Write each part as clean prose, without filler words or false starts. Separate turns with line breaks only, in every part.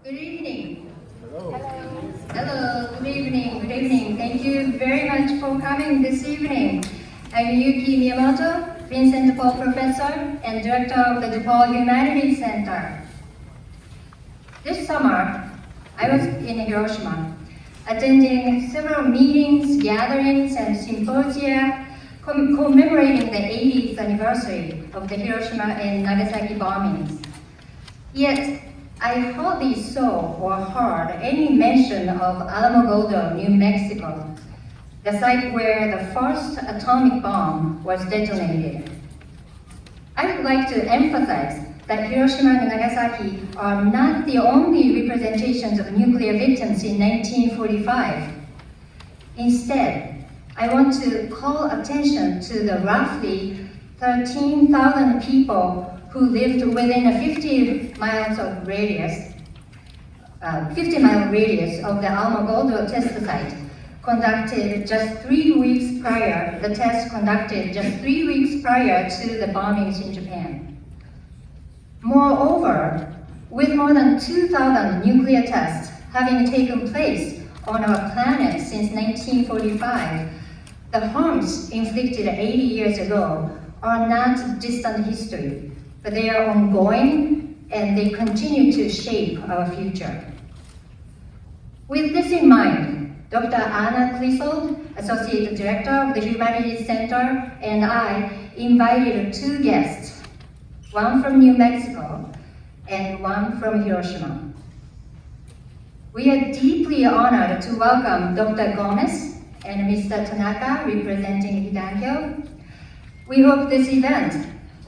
Good evening.
Hello.
Hello, good evening, good evening. Thank you very much for coming this evening. I'm Yuki Miyamoto, Vincent Paul Professor and Director of the DePaul Humanities Center. This summer, I was in Hiroshima, attending several meetings, gatherings, and symposia commemorating the 80th anniversary of the Hiroshima and Nagasaki bombings. Yet, I hardly saw or heard any mention of Alamogordo, New Mexico, the site where the first atomic bomb was detonated. I would like to emphasize that Hiroshima and Nagasaki are not the only representations of nuclear victims in 1945. Instead, I want to call attention to the roughly 13,000 people who lived within a 50-mile radius of the Alamogordo test site, conducted just 3 weeks prior. The test conducted just 3 weeks prior to the bombings in Japan. Moreover, with more than 2,000 nuclear tests having taken place on our planet since 1945, the harms inflicted 80 years ago are not distant history, but they are ongoing and they continue to shape our future. With this in mind, Dr. Anna Clissold, Associate Director of the Humanities Center, and I invited 2 guests, one from New Mexico and one from Hiroshima. We are deeply honored to welcome Dr. Gómez and Mr. Tanaka, representing Hidankyo. We hope this event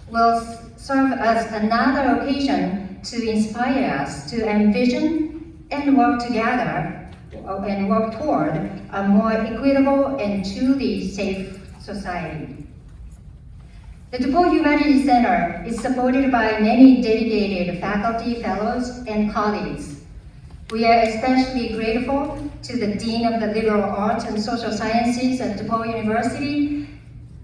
will serve as another occasion to inspire us to envision and work together and work toward a more equitable and truly safe society. The DePaul Humanities Center is supported by many dedicated faculty, fellows, and colleagues. We are especially grateful to the Dean of the Liberal Arts and Social Sciences at DePaul University,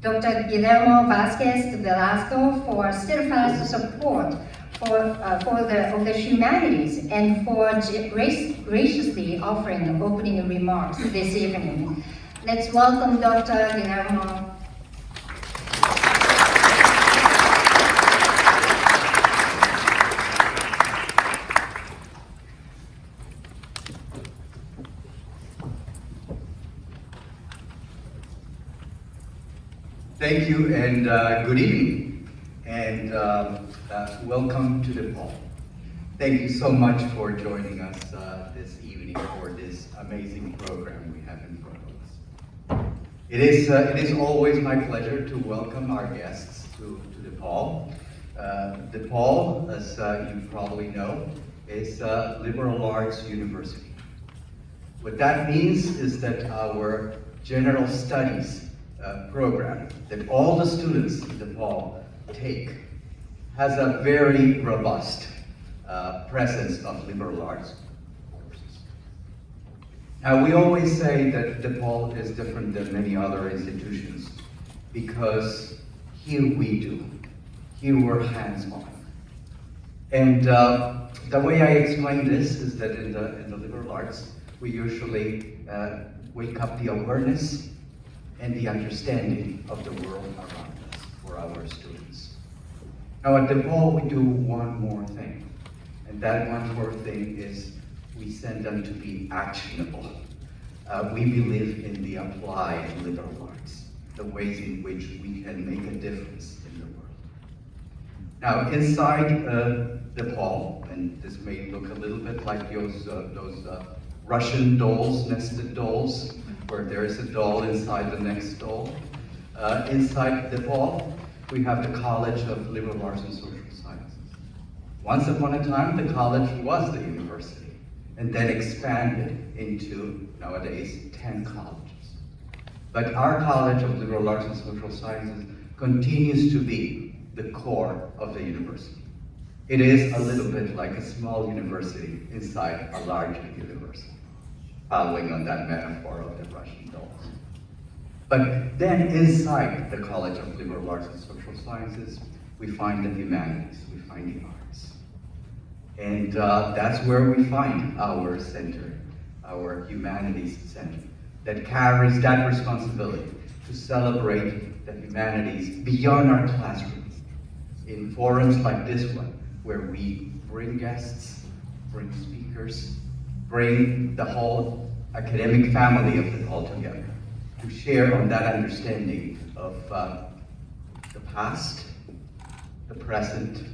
Dr. Guillermo Vasquez Velasco, for steadfast support of the humanities and for graciously offering opening remarks this evening. Let's welcome Dr. Guillermo.
Thank you and good evening and welcome to DePaul. Thank you so much for joining us this evening for this amazing program we have in front of us. It is always my pleasure to welcome our guests to DePaul. DePaul, as you probably know, is a liberal arts university. What that means is that our general studies program that all the students in DePaul take has a very robust presence of liberal arts courses. Now, we always say that DePaul is different than many other institutions because here we do. Here we're hands-on. And the way I explain this is that in the liberal arts, we usually wake up the awareness and the understanding of the world around us for our students. Now at DePaul, we do one more thing, and that one more thing is we send them to be actionable. We believe in the applied liberal arts, the ways in which we can make a difference in the world. Now inside DePaul, and this may look a little bit like those Russian dolls, nested dolls, where there is a doll inside the next doll. Inside DePaul, we have the College of Liberal Arts and Social Sciences. Once upon a time, the college was the university, and then expanded into, nowadays, 10 colleges. But our College of Liberal Arts and Social Sciences continues to be the core of the university. It is a little bit like a small university inside a larger university, following on that metaphor of the Russian dolls. But then inside the College of Liberal Arts and Social Sciences, we find the humanities, we find the arts. And that's where we find our center, our humanities center, that carries that responsibility to celebrate the humanities beyond our classrooms, in forums like this one, where we bring guests, bring speakers, bring the whole academic family of DePaul together to share on that understanding of the past, the present,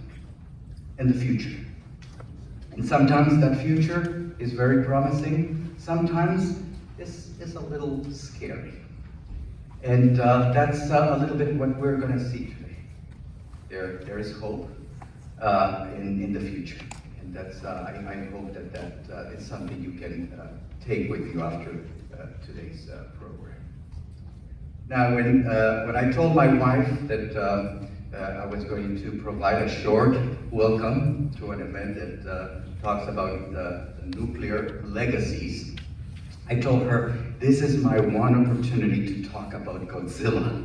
and the future. And sometimes that future is very promising, sometimes it's a little scary. And that's a little bit what we're going to see today. There is hope in the future. And that's, I hope that is something you can take with you after today's program. Now, when I told my wife that I was going to provide a short welcome to an event that talks about the nuclear legacies, I told her, this is my one opportunity to talk about Godzilla.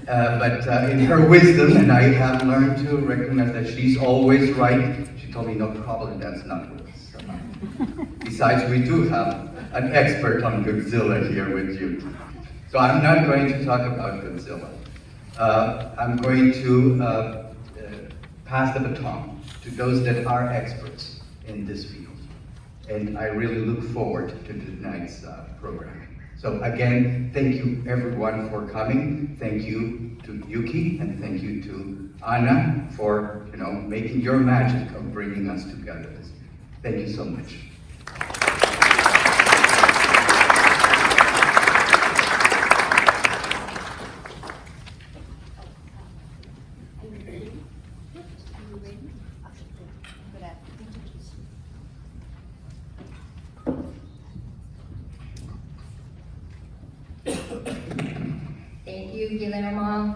But in her wisdom, and I have learned to recognize that she's always right, she told me, no problem, that's not what it's about. Besides, we do have an expert on Godzilla here with you. So I'm not going to talk about Godzilla. I'm going to pass the baton to those that are experts in this field. And I really look forward to tonight's program. So again, thank you everyone for coming. Thank you to Yuki and thank you to Anna for making your magic of bringing us together. Thank you so much.
Thank you, Guillermo.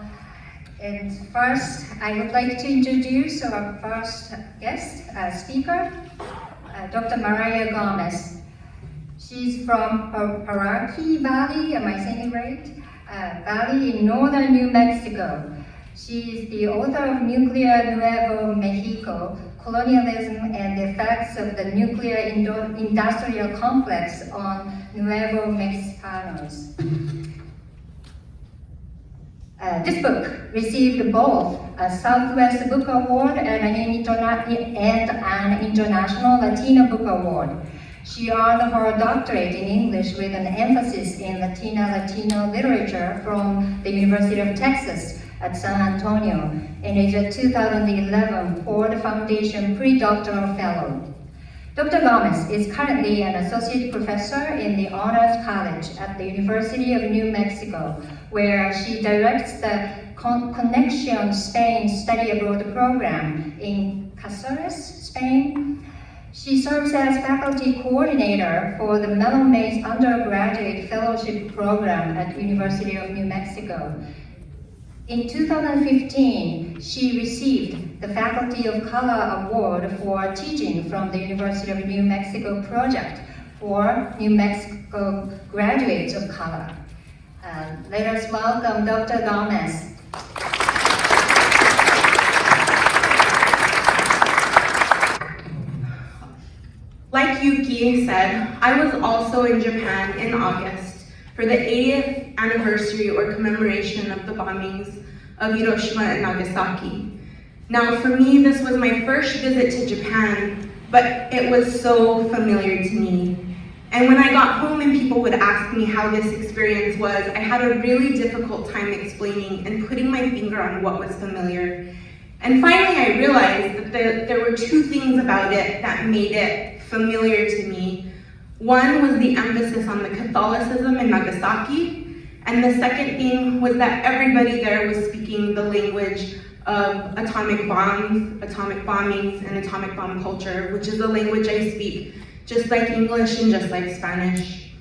And first, I would like to introduce our first guest speaker, Dr. Myrriah Gómez. She's from Paraki Valley, am I saying it right? Valley in northern New Mexico. She is the author of Nuclear Nuevo Mexico, Colonialism and the Effects of the Nuclear Industrial Complex on Nuevo Mexicanos. This book received both a Southwest Book Award and an International Latino Book Award. She earned her doctorate in English with an emphasis in Latino literature from the University of Texas at San Antonio and is a 2011 Ford Foundation Pre-Doctoral Fellow. Dr. Gómez is currently an associate professor in the Honors College at the University of New Mexico, where she directs the Connection Spain Study Abroad program in Cáceres, Spain. She serves as faculty coordinator for the Melomace Undergraduate Fellowship Program at the University of New Mexico. In 2015, she received the Faculty of Color Award for teaching from the University of New Mexico project for New Mexico graduates of color. Let us welcome Dr. Gómez.
Like Yuki said, I was also in Japan in August for the 80th anniversary or commemoration of the bombings of Hiroshima and Nagasaki. Now for me, this was my first visit to Japan, but it was so familiar to me. And when I got home and people would ask me how this experience was, I had a really difficult time explaining and putting my finger on what was familiar. And finally I realized that there were two things about it that made it familiar to me. One was the emphasis on the Catholicism in Nagasaki, and the second thing was that everybody there was speaking the language of atomic bombs, atomic bombings, and atomic bomb culture, which is a language I speak, just like English and just like Spanish.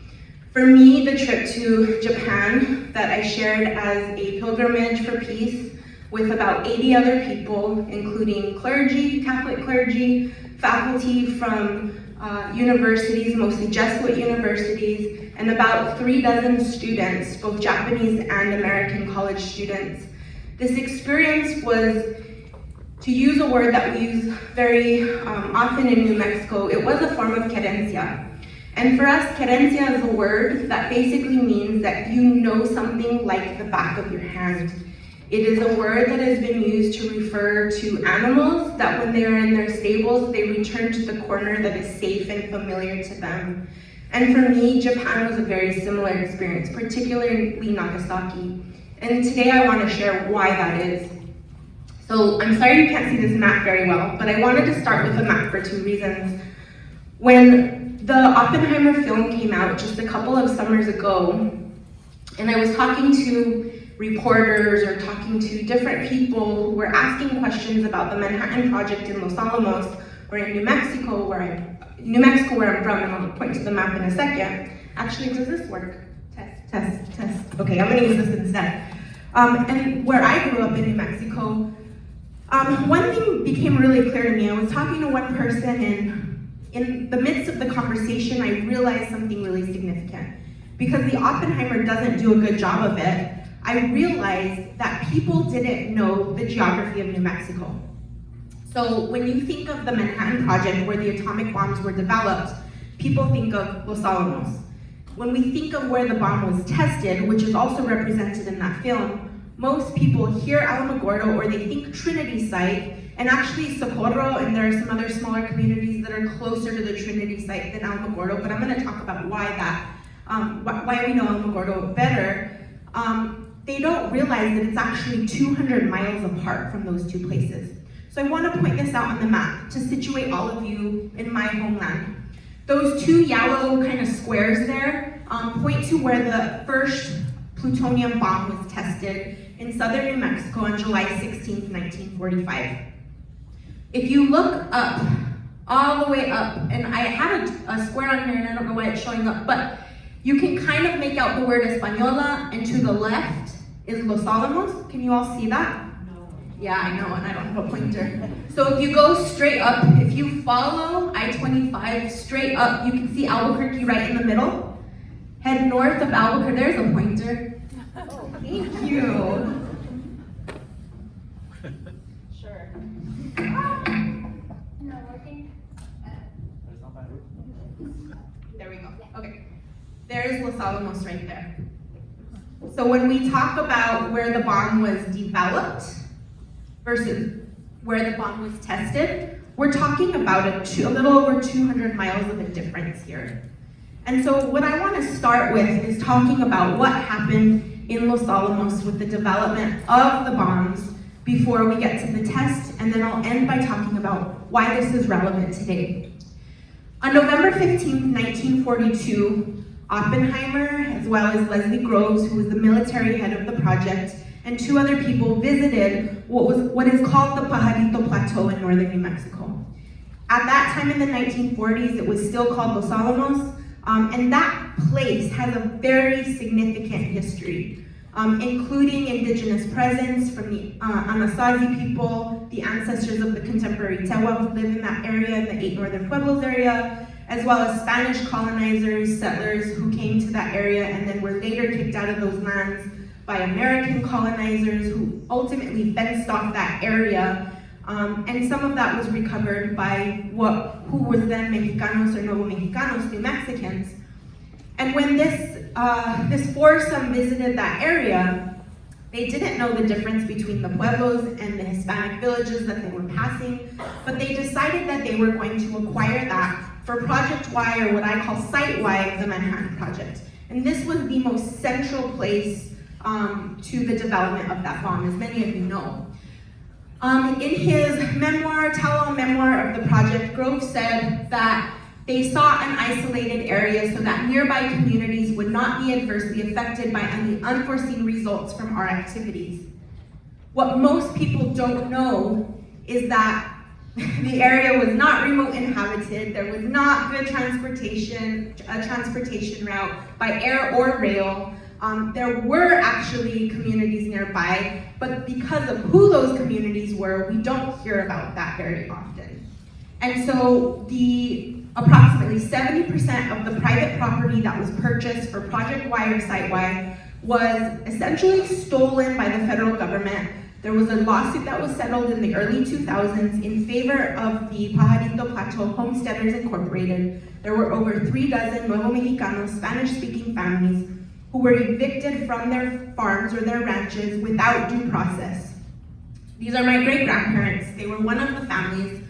For me, the trip to Japan that I shared as a pilgrimage for peace with about 80 other people, including clergy, Catholic clergy, faculty from universities, mostly Jesuit universities, and about 36 students, both Japanese and American college students. This experience was To use a word that we use very often in New Mexico, it was a form of querencia. And for us, querencia is a word that basically means that you know something like the back of your hand. It is a word that has been used to refer to animals that when they are in their stables, they return to the corner that is safe and familiar to them. And for me, Japan was a very similar experience, particularly Nagasaki. And today I want to share why that is. So I'm sorry you can't see this map very well, but I wanted to start with the map for two reasons. When the Oppenheimer film came out just a couple of summers ago, and I was talking to reporters or talking to different people who were asking questions about the Manhattan Project in Los Alamos, or in New Mexico, where I'm from, and I'll point to the map in a second. Actually, does this work? Test. Okay, I'm gonna use this instead. And where I grew up in New Mexico, one thing became really clear to me. I was talking to one person, and in the midst of the conversation, I realized something really significant. Because the Oppenheimer doesn't do a good job of it, I realized that people didn't know the geography of New Mexico. So when you think of the Manhattan Project, where the atomic bombs were developed, people think of Los Alamos. When we think of where the bomb was tested, which is also represented in that film, most people hear Alamogordo or they think Trinity site, and actually Socorro, and there are some other smaller communities that are closer to the Trinity site than Alamogordo, but I'm gonna talk about why we know Alamogordo better. They don't realize that it's actually 200 miles apart from those two places. So I want to point this out on the map to situate all of you in my homeland. Those two yellow kind of squares there point to where the first plutonium bomb was tested in southern New Mexico on July 16, 1945. If you look up, all the way up, and I had a square on here and I don't know why it's showing up, but you can kind of make out the word Española, and to the left is Los Alamos. Can you all see that? No. Yeah, I know, and I don't have a pointer. So if you go straight up, if you follow I-25 straight up, you can see Albuquerque right in the middle. Head north of Albuquerque, there's a pointer. Oh, thank you.
Sure. No working?
There we go, okay. There's Los Alamos right there. So when we talk about where the bomb was developed versus where the bomb was tested, we're talking about a little over 200 miles of a difference here. And so what I want to start with is talking about what happened in Los Alamos with the development of the bombs before we get to the test, and then I'll end by talking about why this is relevant today. On November 15, 1942, Oppenheimer, as well as Leslie Groves, who was the military head of the project, and two other people visited what is called the Pajarito Plateau in northern New Mexico. At that time in the 1940s, it was still called Los Alamos, and that place has a very significant history, including indigenous presence from the Anasazi people, the ancestors of the contemporary Tewa who live in that area, in the 8 northern pueblos area, as well as Spanish colonizers, settlers who came to that area and then were later kicked out of those lands by American colonizers who ultimately fenced off that area. And some of that was recovered by who was then Mexicanos or Nuevo Mexicanos, New Mexicans. And when this foursome visited that area, they didn't know the difference between the pueblos and the Hispanic villages that they were passing, but they decided that they were going to acquire that for Project Y, or what I call Site Y of the Manhattan Project. And this was the most central place to the development of that bomb, as many of you know. In his memoir, tell-all memoir of the project, Grove said that they sought an isolated area so that nearby communities would not be adversely affected by any unforeseen results from our activities. What most people don't know is that the area was not remote inhabited, there was not good transportation, a transportation route by air or rail. There were actually communities nearby, but because of who those communities were, we don't hear about that very often. And so approximately 70% of the private property that was purchased for Project Y or Site Y was essentially stolen by the federal government. There was a lawsuit that was settled in the early 2000s in favor of the Pajarito Plateau Homesteaders Incorporated. There were over 36 Nuevo Mexicanos, Spanish-speaking families who were evicted from their farms or their ranches without due process. These are my great-grandparents. They were one of the families.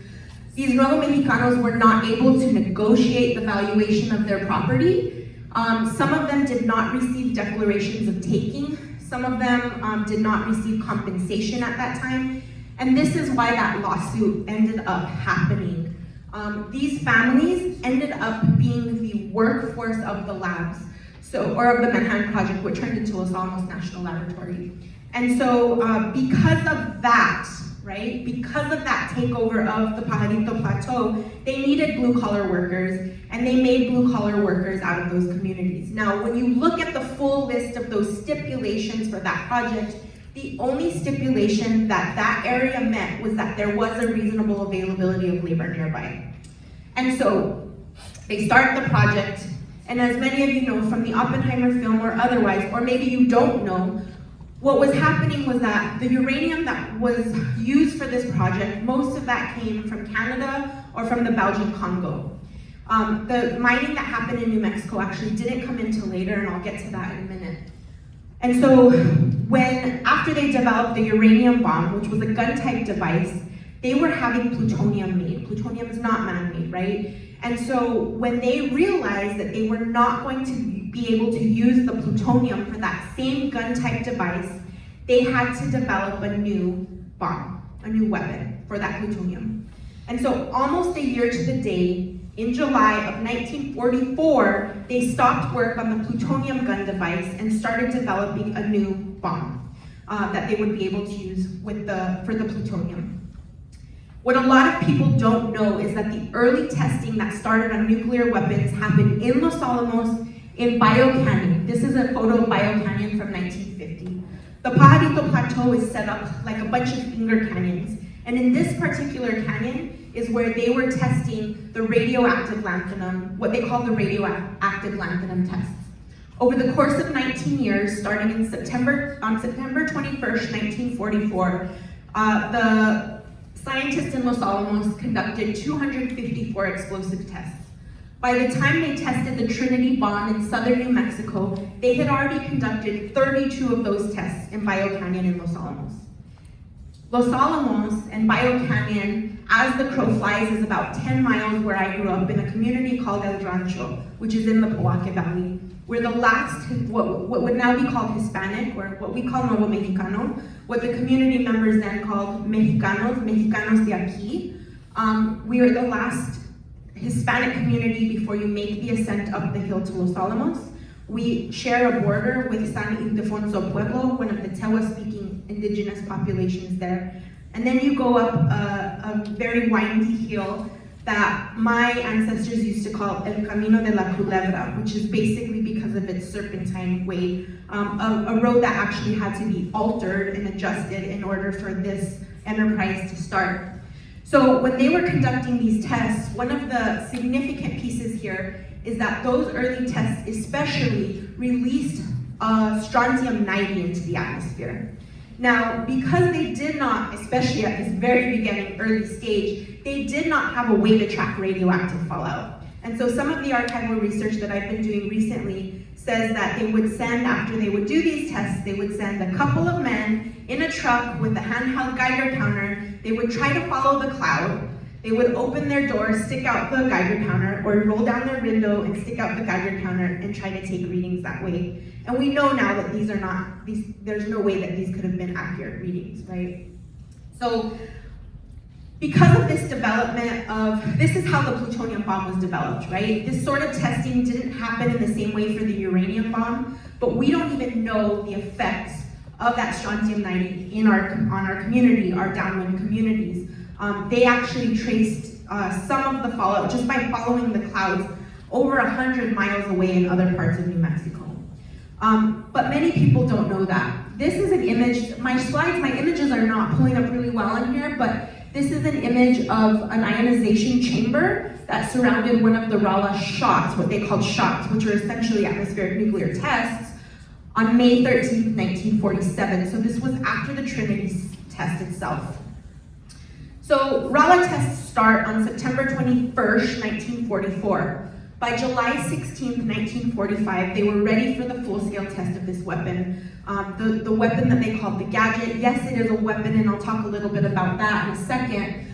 These Nuevo Mexicanos were not able to negotiate the valuation of their property. Some of them did not receive declarations of taking. Some of them did not receive compensation at that time. And this is why that lawsuit ended up happening. These families ended up being the workforce of the labs, or of the Manhattan Project, which turned into Los Alamos National Laboratory. And so because of that, right, because of that takeover of the Pajarito Plateau, they needed blue-collar workers, and they made blue-collar workers out of those communities. Now, when you look at the full list of those stipulations for that project, the only stipulation that that area met was that there was a reasonable availability of labor nearby. And so they start the project, and as many of you know from the Oppenheimer film or otherwise, or maybe you don't know, what was happening was that the uranium that was used for this project, most of that came from Canada or from the Belgian Congo. The mining that happened in New Mexico actually didn't come until later, and I'll get to that in a minute. And so after they developed the uranium bomb, which was a gun-type device, they were having plutonium made. Plutonium is not man-made, right? And so when they realized that they were not going to be able to use the plutonium for that same gun-type device, they had to develop a new bomb, a new weapon for that plutonium. And so almost a year to the day, in July of 1944, they stopped work on the plutonium gun device and started developing a new bomb that they would be able to use for the plutonium. What a lot of people don't know is that the early testing that started on nuclear weapons happened in Los Alamos, in Bio Canyon. This is a photo of Bio Canyon from 1950. The Pajarito Plateau is set up like a bunch of finger canyons. And in this particular canyon is where they were testing the radioactive lanthanum, what they call the radioactive lanthanum tests. Over the course of 19 years, starting on September 21st, 1944, the scientists in Los Alamos conducted 254 explosive tests. By the time they tested the Trinity bomb in southern New Mexico, they had already conducted 32 of those tests in Bio Canyon in Los Alamos. Los Alamos and Bio Canyon, as the crow flies, is about 10 miles where I grew up in a community called El Rancho, which is in the Poake Valley. We're the last, what would now be called Hispanic, or what we call Nuevo Mexicano, what the community members then called Mexicanos de aquí. We are the last Hispanic community before you make the ascent up the hill to Los Alamos. We share a border with San Ildefonso Pueblo, one of the Tewa-speaking indigenous populations there. And then you go up a very windy hill that my ancestors used to call El Camino de la Culebra, which is basically because of its serpentine way, a road that actually had to be altered and adjusted in order for this enterprise to start. So when they were conducting these tests, one of the significant pieces here is that those early tests especially released strontium-90 into the atmosphere. Now, because they did not, especially at this very beginning, early stage, they did not have a way to track radioactive fallout. And so some of the archival research that I've been doing recently says that they would send, after they would do these tests, they would send a couple of men in a truck with a handheld Geiger counter. They would try to follow the cloud. They would open their door, stick out the Geiger counter, or roll down their window and stick out the Geiger counter and try to take readings that way. And we know now that these are not, there's no way that these could have been accurate readings, right? So, because of this development of, this is how the plutonium bomb was developed, right? This sort of testing didn't happen in the same way for the uranium bomb, but we don't even know the effects of that strontium-90 on our community, our downwind communities. They actually traced some of the fallout just by following the clouds over 100 miles away in other parts of New Mexico. But many people don't know that. This is an image, my images are not pulling up really well in here, but this is an image of an ionization chamber that surrounded one of the Rala shots, what they called shots, which are essentially atmospheric nuclear tests, on May 13th, 1947. So this was after the Trinity test itself. So Rala tests start on September 21st, 1944. By July 16th, 1945, they were ready for the full-scale test of this weapon. The weapon that they called the gadget. Yes, it is a weapon, and I'll talk a little bit about that in a second.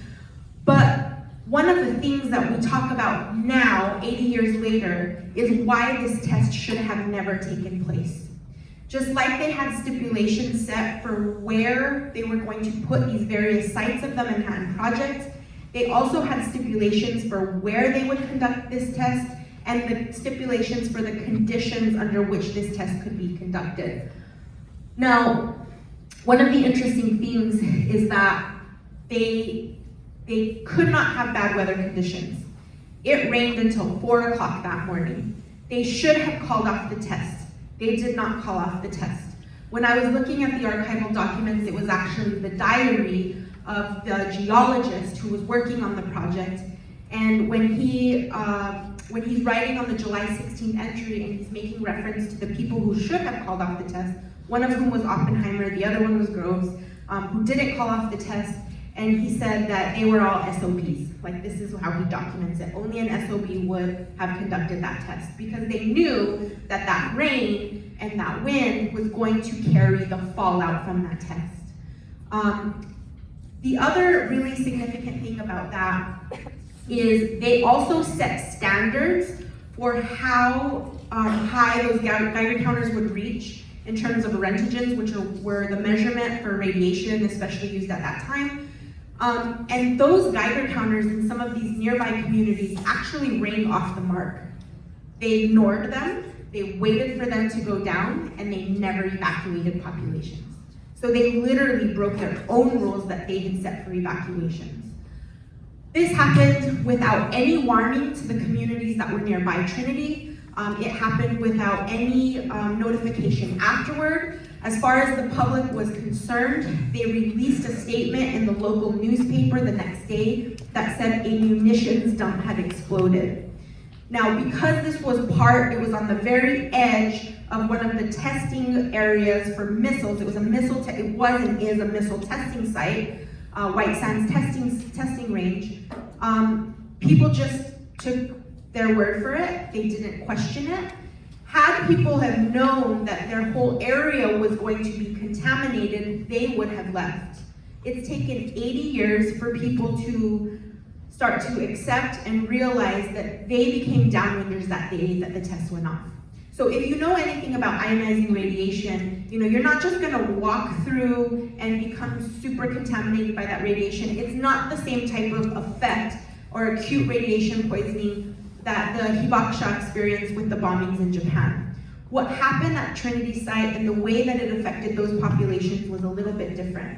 But one of the things that we talk about now, 80 years later, is why this test should have never taken place. Just like they had stipulations set for where they were going to put these various sites of the Manhattan Project, they also had stipulations for where they would conduct this test and the stipulations for the conditions under which this test could be conducted. Now, one of the interesting things is that they could not have bad weather conditions. It rained until 4 o'clock that morning. They should have called off the test. They did not call off the test. When I was looking at the archival documents, it was actually the diary of the geologist who was working on the project. And when he's writing on the July 16th entry and he's making reference to the people who should have called off the test, one of whom was Oppenheimer, the other one was Groves, who didn't call off the test, and he said that they were all SOBs. Like, this is how he documents it. Only an SOB would have conducted that test because they knew that that rain and that wind was going to carry the fallout from that test. The other really significant thing about that is they also set standards for how high those Geiger counters would reach in terms of rentigens, which were the measurement for radiation, especially used at that time. And those Geiger counters in some of these nearby communities actually rained off the mark. They ignored them, they waited for them to go down, and they never evacuated populations. So they literally broke their own rules that they had set for evacuations. This happened without any warning to the communities that were nearby Trinity. It happened without any notification afterward. As far as the public was concerned, they released a statement in the local newspaper the next day that said a munitions dump had exploded. Now, because this was it was on the very edge of one of the testing areas for missiles. It was a missile, it was and is a missile testing site, White Sands testing range. People just took their word for it. They didn't question it. Had people have known that their whole area was going to be contaminated, they would have left. It's taken 80 years for people to start to accept and realize that they became downwinders that day that the test went off. So if you know anything about ionizing radiation, you're not just gonna walk through and become super contaminated by that radiation. It's not the same type of effect or acute radiation poisoning that the Hibakusha experienced with the bombings in Japan. What happened at Trinity site and the way that it affected those populations was a little bit different.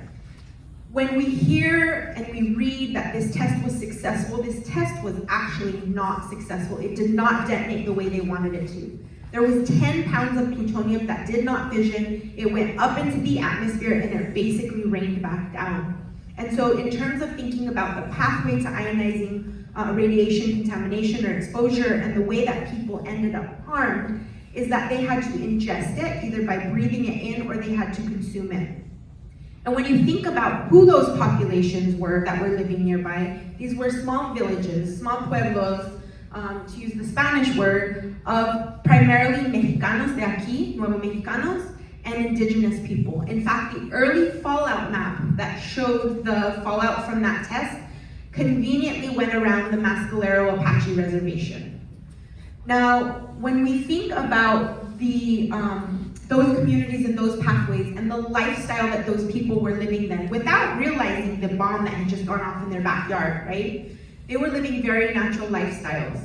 When we hear and we read that this test was successful, this test was actually not successful. It did not detonate the way they wanted it to. There was 10 pounds of plutonium that did not fission. It went up into the atmosphere and it basically rained back down. And so in terms of thinking about the pathway to ionizing radiation contamination or exposure and the way that people ended up harmed is that they had to ingest it either by breathing it in or they had to consume it. And when you think about who those populations were that were living nearby, these were small villages, small pueblos, to use the Spanish word, of primarily Mexicanos de aquí, Nuevo Mexicanos, and indigenous people. In fact, the early fallout map that showed the fallout from that test conveniently went around the Mescalero Apache Reservation. Now, when we think about those communities and those pathways and the lifestyle that those people were living then, without realizing the bomb that had just gone off in their backyard, right? They were living very natural lifestyles.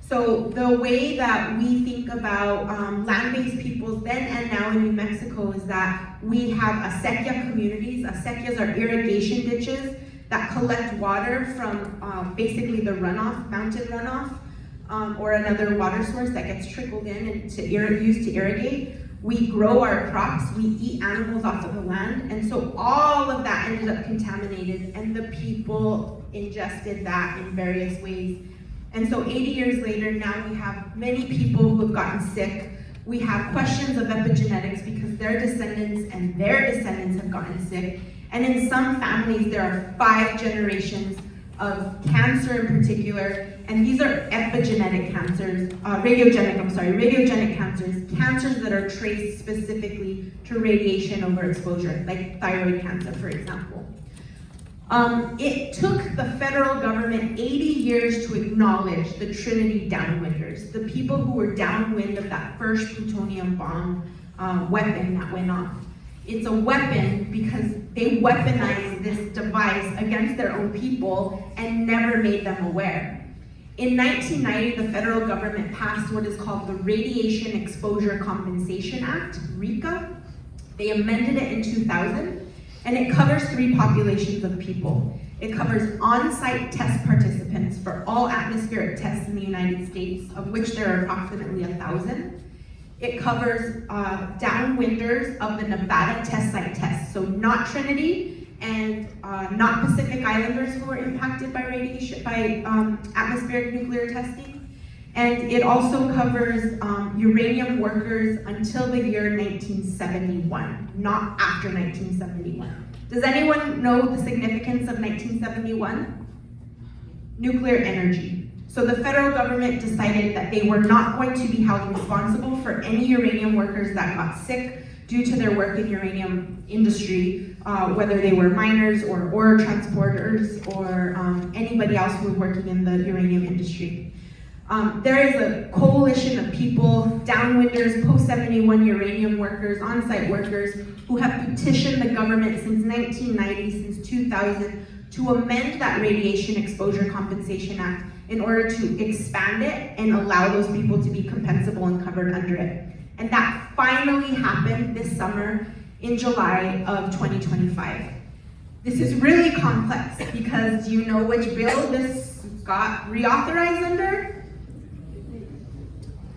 So the way that we think about land-based peoples then and now in New Mexico is that we have acequia communities. Acequias are irrigation ditches that collect water from basically the runoff, mountain runoff, or another water source that gets trickled in and used to irrigate. We grow our crops, we eat animals off of the land, and so all of that ended up contaminated, and the people ingested that in various ways. And so 80 years later, now we have many people who have gotten sick. We have questions of epigenetics because their descendants and their descendants have gotten sick. And in some families, there are 5 generations of cancer in particular, and these are epigenetic cancers, radiogenic cancers that are traced specifically to radiation overexposure, like thyroid cancer, for example. It took the federal government 80 years to acknowledge the Trinity downwinders, the people who were downwind of that first plutonium bomb weapon that went off. It's a weapon because they weaponized this device against their own people and never made them aware. In 1990, the federal government passed what is called the Radiation Exposure Compensation Act, RECA. They amended it in 2000, and it covers 3 populations of people. It covers on-site test participants for all atmospheric tests in the United States, of which there are approximately 1,000. It covers downwinders of the Nevada test site tests, so not Trinity and not Pacific Islanders who were impacted by radiation, by atmospheric nuclear testing. And it also covers uranium workers until the year 1971, not after 1971. Does anyone know the significance of 1971? Nuclear energy. So the federal government decided that they were not going to be held responsible for any uranium workers that got sick due to their work in uranium industry, whether they were miners or ore transporters or anybody else who was working in the uranium industry. There is a coalition of people, downwinders, post-71 uranium workers, on-site workers, who have petitioned the government since 1990, since 2000, to amend that Radiation Exposure Compensation Act in order to expand it and allow those people to be compensable and covered under it. And that finally happened this summer in July of 2025. This is really complex because do you know which bill this got reauthorized under?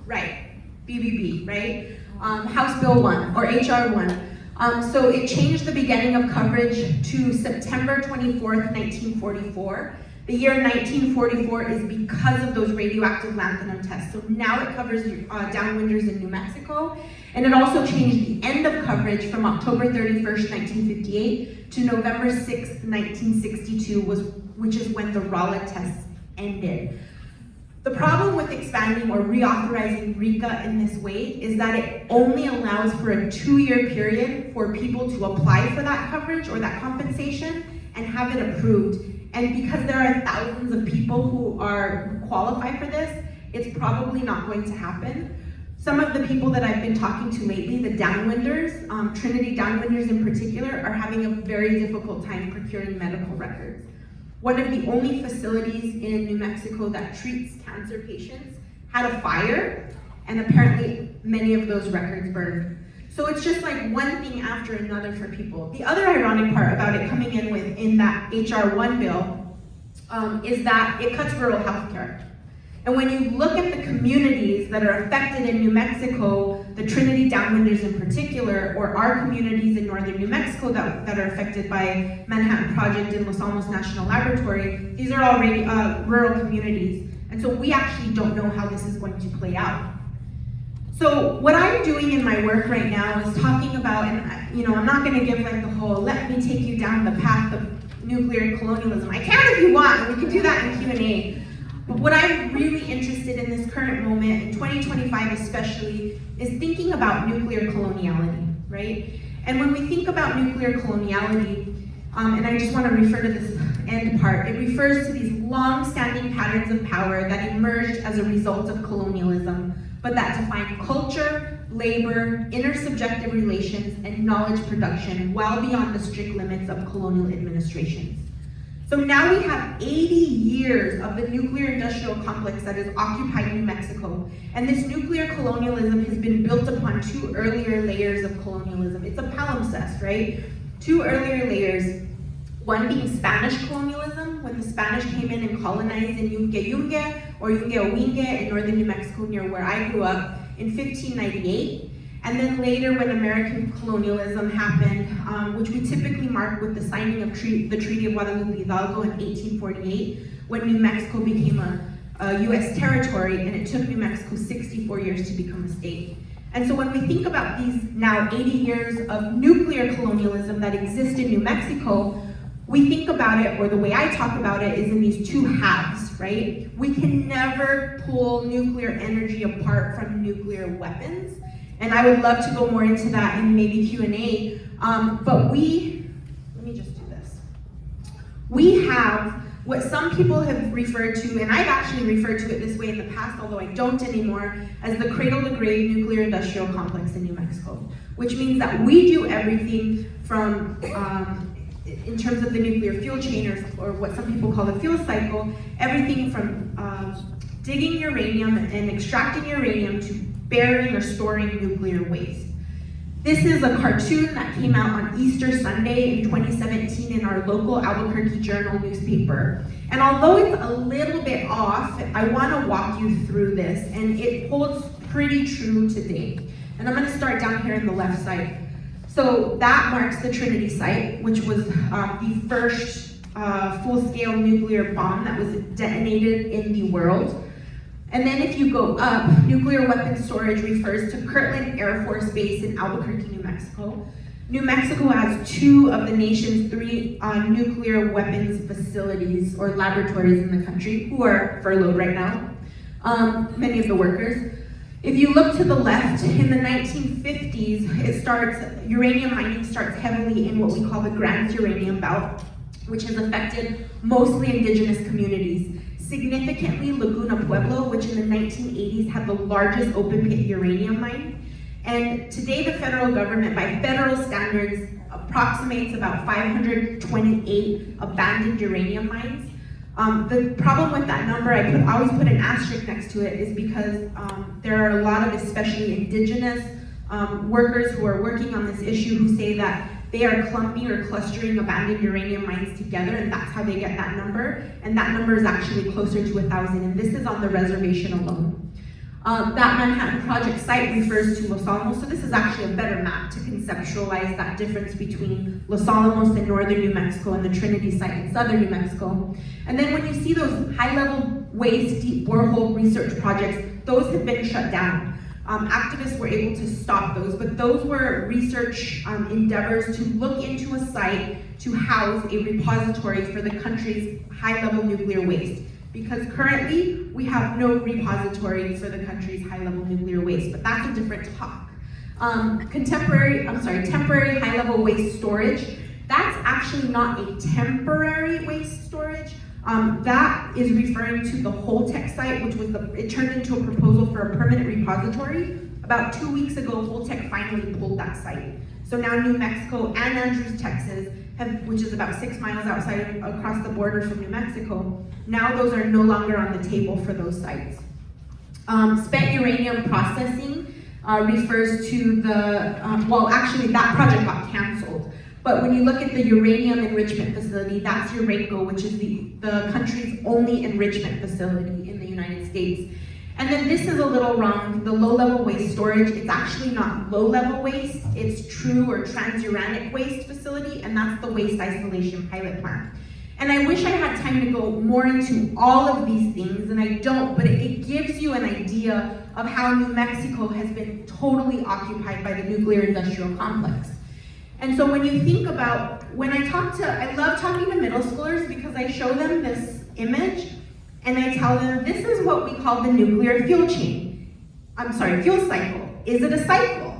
Right, BBB, right? House Bill 1, or HR 1. So it changed the beginning of coverage to September 24th, 1944. The year 1944 is because of those radioactive lanthanum tests. So now it covers downwinders in New Mexico. And it also changed the end of coverage from October 31st, 1958 to November 6th, 1962, which is when the Rolla tests ended. The problem with expanding or reauthorizing RECA in this way is that it only allows for a 2-year period for people to apply for that coverage or that compensation and have it approved. And because there are thousands of people who qualify for this, it's probably not going to happen. Some of the people that I've been talking to lately, the downwinders, Trinity downwinders in particular, are having a very difficult time procuring medical records. One of the only facilities in New Mexico that treats cancer patients had a fire, and apparently many of those records burned. So it's just like one thing after another for people. The other ironic part about it coming in that HR 1 bill is that it cuts rural health care. And when you look at the communities that are affected in New Mexico, the Trinity downwinders in particular, or our communities in northern New Mexico that are affected by Manhattan Project and Los Alamos National Laboratory, these are all rural communities. And so we actually don't know how this is going to play out. So what I'm doing in my work right now is talking about, and I'm not going to give like the whole, let me take you down the path of nuclear colonialism. I can if you want, and we can do that in Q&A. But what I'm really interested in this current moment, in 2025 especially, is thinking about nuclear coloniality, right? And when we think about nuclear coloniality, and I just want to refer to this end part, it refers to these long-standing patterns of power that emerged as a result of colonialism, but that define culture, labor, intersubjective relations, and knowledge production well beyond the strict limits of colonial administrations. So now we have 80 years of the nuclear industrial complex that has occupied New Mexico, and this nuclear colonialism has been built upon 2 earlier layers of colonialism. It's a palimpsest, right? 2 earlier layers, one being Spanish colonialism, when the Spanish came in and colonized in Yunque or Yunque in northern New Mexico near where I grew up in 1598. And then later when American colonialism happened, which we typically mark with the signing of the Treaty of Guadalupe Hidalgo in 1848, when New Mexico became a US territory, and it took New Mexico 64 years to become a state. And so when we think about these now 80 years of nuclear colonialism that exist in New Mexico, we think about it, or the way I talk about it, is in these two halves, right? We can never pull nuclear energy apart from nuclear weapons. And I would love to go more into that in maybe Q&A, but let me just do this. We have what some people have referred to, and I've actually referred to it this way in the past, although I don't anymore, as the cradle-to-grave nuclear industrial complex in New Mexico, which means that we do everything from, in terms of the nuclear fuel chain, or what some people call the fuel cycle, everything from digging uranium and extracting uranium to burying or storing nuclear waste. This is a cartoon that came out on Easter Sunday in 2017 in our local Albuquerque Journal newspaper. And although it's a little bit off, I want to walk you through this, and it holds pretty true today. And I'm going to start down here on the left side. So that marks the Trinity site, which was the first full-scale nuclear bomb that was detonated in the world. And then if you go up, nuclear weapons storage refers to Kirtland Air Force Base in Albuquerque, New Mexico. New Mexico has 2 of the nation's 3 nuclear weapons facilities or laboratories in the country, who are furloughed right now, many of the workers. If you look to the left, in the 1950s, uranium mining starts heavily in what we call the Grand Uranium Belt, which has affected mostly indigenous communities. Significantly, Laguna Pueblo, which in the 1980s had the largest open pit uranium mine. And today the federal government, by federal standards, approximates about 528 abandoned uranium mines. The problem with that number, I always put an asterisk next to it, is because there are a lot of especially indigenous workers who are working on this issue who say that they are clumping or clustering abandoned uranium mines together, and that's how they get that number. And that number is actually closer to 1,000, and this is on the reservation alone. That Manhattan Project site refers to Los Alamos, so this is actually a better map to conceptualize that difference between Los Alamos in northern New Mexico and the Trinity site in southern New Mexico. And then when you see those high-level waste deep borehole research projects, those have been shut down. Activists were able to stop those, but those were research endeavors to look into a site to house a repository for the country's high-level nuclear waste. Because currently, we have no repository for the country's high-level nuclear waste, but that's a different talk. Temporary high-level waste storage, that's actually not a temporary waste storage. That is referring to the Holtec site, which was it turned into a proposal for a permanent repository. About 2 weeks ago, Holtec finally pulled that site. So now New Mexico and Andrews, Texas, which is about 6 miles across the border from New Mexico, now those are no longer on the table for those sites. Spent uranium processing refers to actually that project got canceled. But when you look at the uranium enrichment facility, that's Urenco, which is the country's only enrichment facility in the United States. And then this is a little wrong, the low-level waste storage, it's actually not low-level waste, it's true or transuranic waste facility, and that's the waste isolation pilot plant. And I wish I had time to go more into all of these things, and I don't, but it gives you an idea of how New Mexico has been totally occupied by the nuclear industrial complex. And so when you think about, I love talking to middle schoolers because I show them this image and I tell them, this is what we call the nuclear fuel chain. Fuel cycle. Is it a cycle?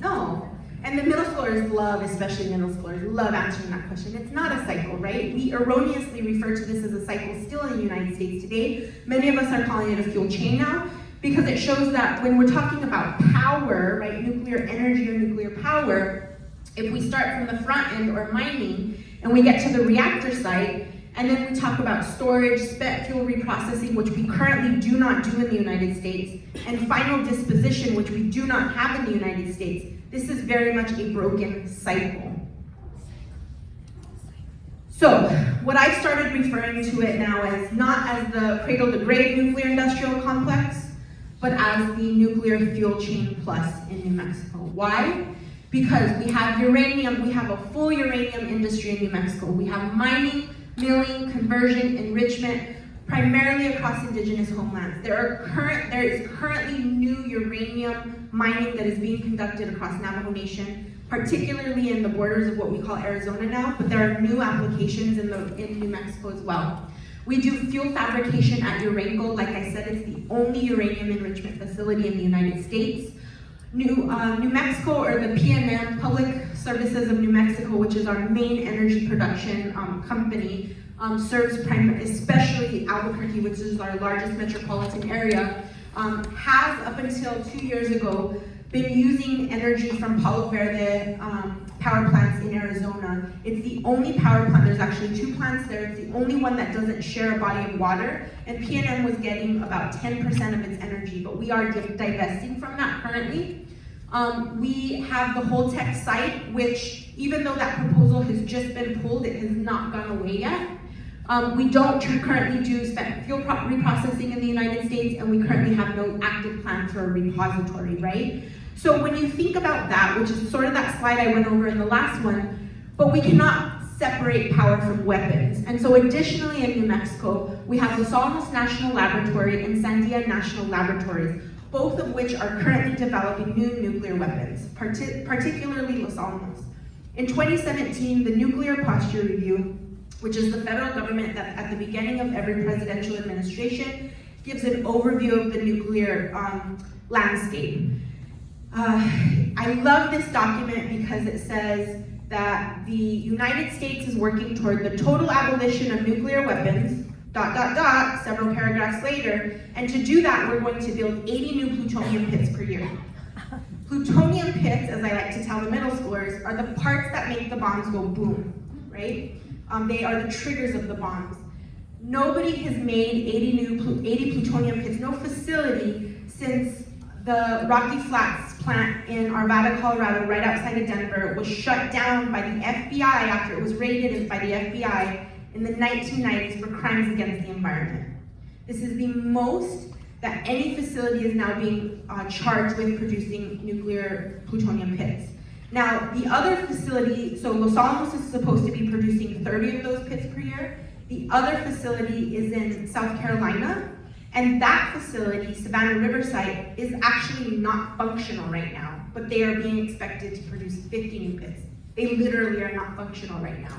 No. And the middle schoolers especially middle schoolers, love answering that question. It's not a cycle, right? We erroneously refer to this as a cycle still in the United States today. Many of us are calling it a fuel chain now, because it shows that when we're talking about power, right, nuclear energy or nuclear power, if we start from the front end or mining, and we get to the reactor site, and then we talk about storage, spent fuel reprocessing, which we currently do not do in the United States, and final disposition, which we do not have in the United States, this is very much a broken cycle. So, what I've started referring to it now as not as the cradle-to-grave nuclear industrial complex, but as the nuclear fuel chain plus in New Mexico. Why? Because we have uranium, we have a full uranium industry in New Mexico. We have mining, milling, conversion, enrichment, primarily across indigenous homelands. There is currently new uranium mining that is being conducted across Navajo Nation, particularly in the borders of what we call Arizona now, but there are new applications in New Mexico as well. We do fuel fabrication at Urango. Like I said, it's the only uranium enrichment facility in the United States. New Mexico, or the PNM, Public Services of New Mexico, which is our main energy production company, serves especially Albuquerque, which is our largest metropolitan area, has up until 2 years ago been using energy from Palo Verde power plants in Arizona. It's the only power plant, there's actually 2 plants there, it's the only one that doesn't share a body of water, and PNM was getting about 10% of its energy, but we are divesting from that currently. We have the Holtec site, which even though that proposal has just been pulled, it has not gone away yet. We don't currently do spent fuel reprocessing in the United States, and we currently have no active plan for a repository, right? So when you think about that, which is sort of that slide I went over in the last one, but we cannot separate power from weapons. And so additionally in New Mexico, we have Los Alamos National Laboratory and Sandia National Laboratories, both of which are currently developing new nuclear weapons, particularly Los Alamos. In 2017, the Nuclear Posture Review, which is the federal government that at the beginning of every presidential administration gives an overview of the nuclear landscape. I love this document because it says that the United States is working toward the total abolition of nuclear weapons, ... several paragraphs later, and to do that, we're going to build 80 new plutonium pits per year. Plutonium pits, as I like to tell the middle schoolers, are the parts that make the bombs go boom, right? They are the triggers of the bombs. Nobody has made 80 plutonium pits, no facility, since the Rocky Flats plant in Arvada, Colorado, right outside of Denver, was shut down by the FBI after it was raided by the FBI in the 1990s for crimes against the environment. This is the most that any facility is now being charged with producing nuclear plutonium pits. Now, the other facility, so Los Alamos is supposed to be producing 30 of those pits per year. The other facility is in South Carolina, and that facility, Savannah Riverside, is actually not functional right now, but they are being expected to produce 50 new pits. They literally are not functional right now.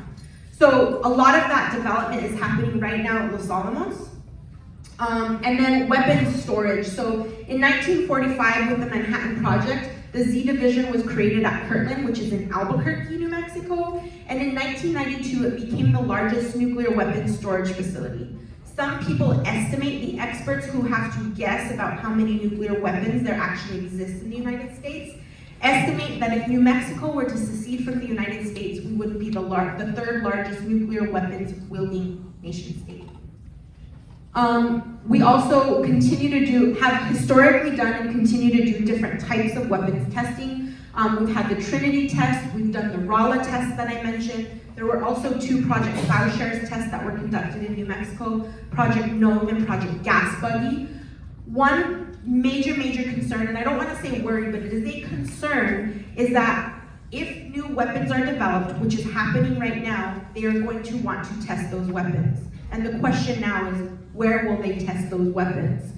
So a lot of that development is happening right now at Los Alamos. And then weapons storage. So in 1945 with the Manhattan Project, the Z Division was created at Kirtland, which is in Albuquerque, New Mexico. And in 1992, it became the largest nuclear weapons storage facility. Some people estimate, the experts who have to guess about how many nuclear weapons there actually exist in the United States, estimate that if New Mexico were to secede from the United States, we would be the 3rd largest nuclear weapons wielding nation state. We also have historically done and continue to do different types of weapons testing. We've had the Trinity test, we've done the Rolla test that I mentioned. There were also 2 Project Plowshares tests that were conducted in New Mexico, Project Nova and Project Gas Buggy. One major concern, and I don't want to say worry, but it is a concern, is that if new weapons are developed, which is happening right now, they are going to want to test those weapons. And the question now is, where will they test those weapons?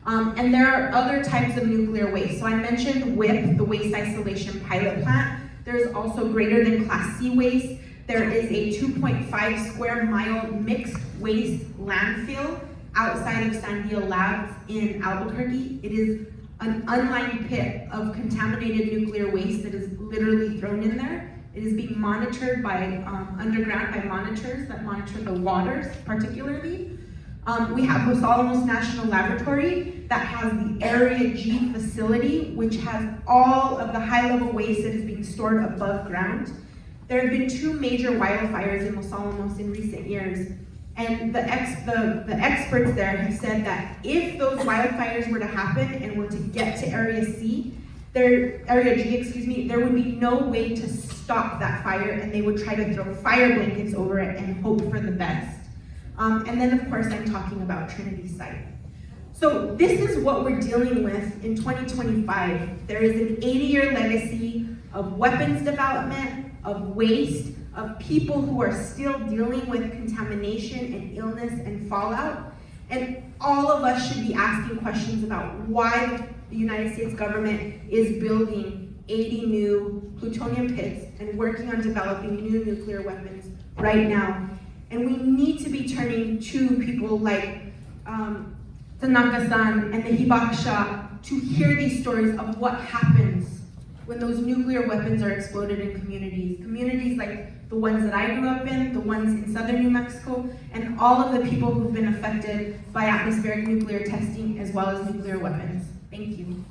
And there are other types of nuclear waste. So I mentioned WIPP, the Waste Isolation Pilot Plant. There's also greater than Class C waste. There is a 2.5 square mile mixed waste landfill outside of Sandia Labs in Albuquerque. It is an unlined pit of contaminated nuclear waste that is literally thrown in there. It is being monitored by underground by monitors that monitor the waters particularly. We have Los Alamos National Laboratory that has the Area G facility, which has all of the high-level waste that is being stored above ground. There have been 2 major wildfires in Los Alamos in recent years, and the experts there have said that if those wildfires were to happen and were to get to Area G, there would be no way to stop that fire, and they would try to throw fire blankets over it and hope for the best. And then of course I'm talking about Trinity site. So this is what we're dealing with in 2025. There is an 80-year legacy of weapons development, of waste, of people who are still dealing with contamination and illness and fallout. And all of us should be asking questions about why the United States government is building 80 new plutonium pits and working on developing new nuclear weapons right now. And we need to be turning to people like Tanaka-san and the Hibakusha to hear these stories of what happens when those nuclear weapons are exploded in communities. Communities like the ones that I grew up in, the ones in southern New Mexico, and all of the people who've been affected by atmospheric nuclear testing as well as nuclear weapons. Thank you.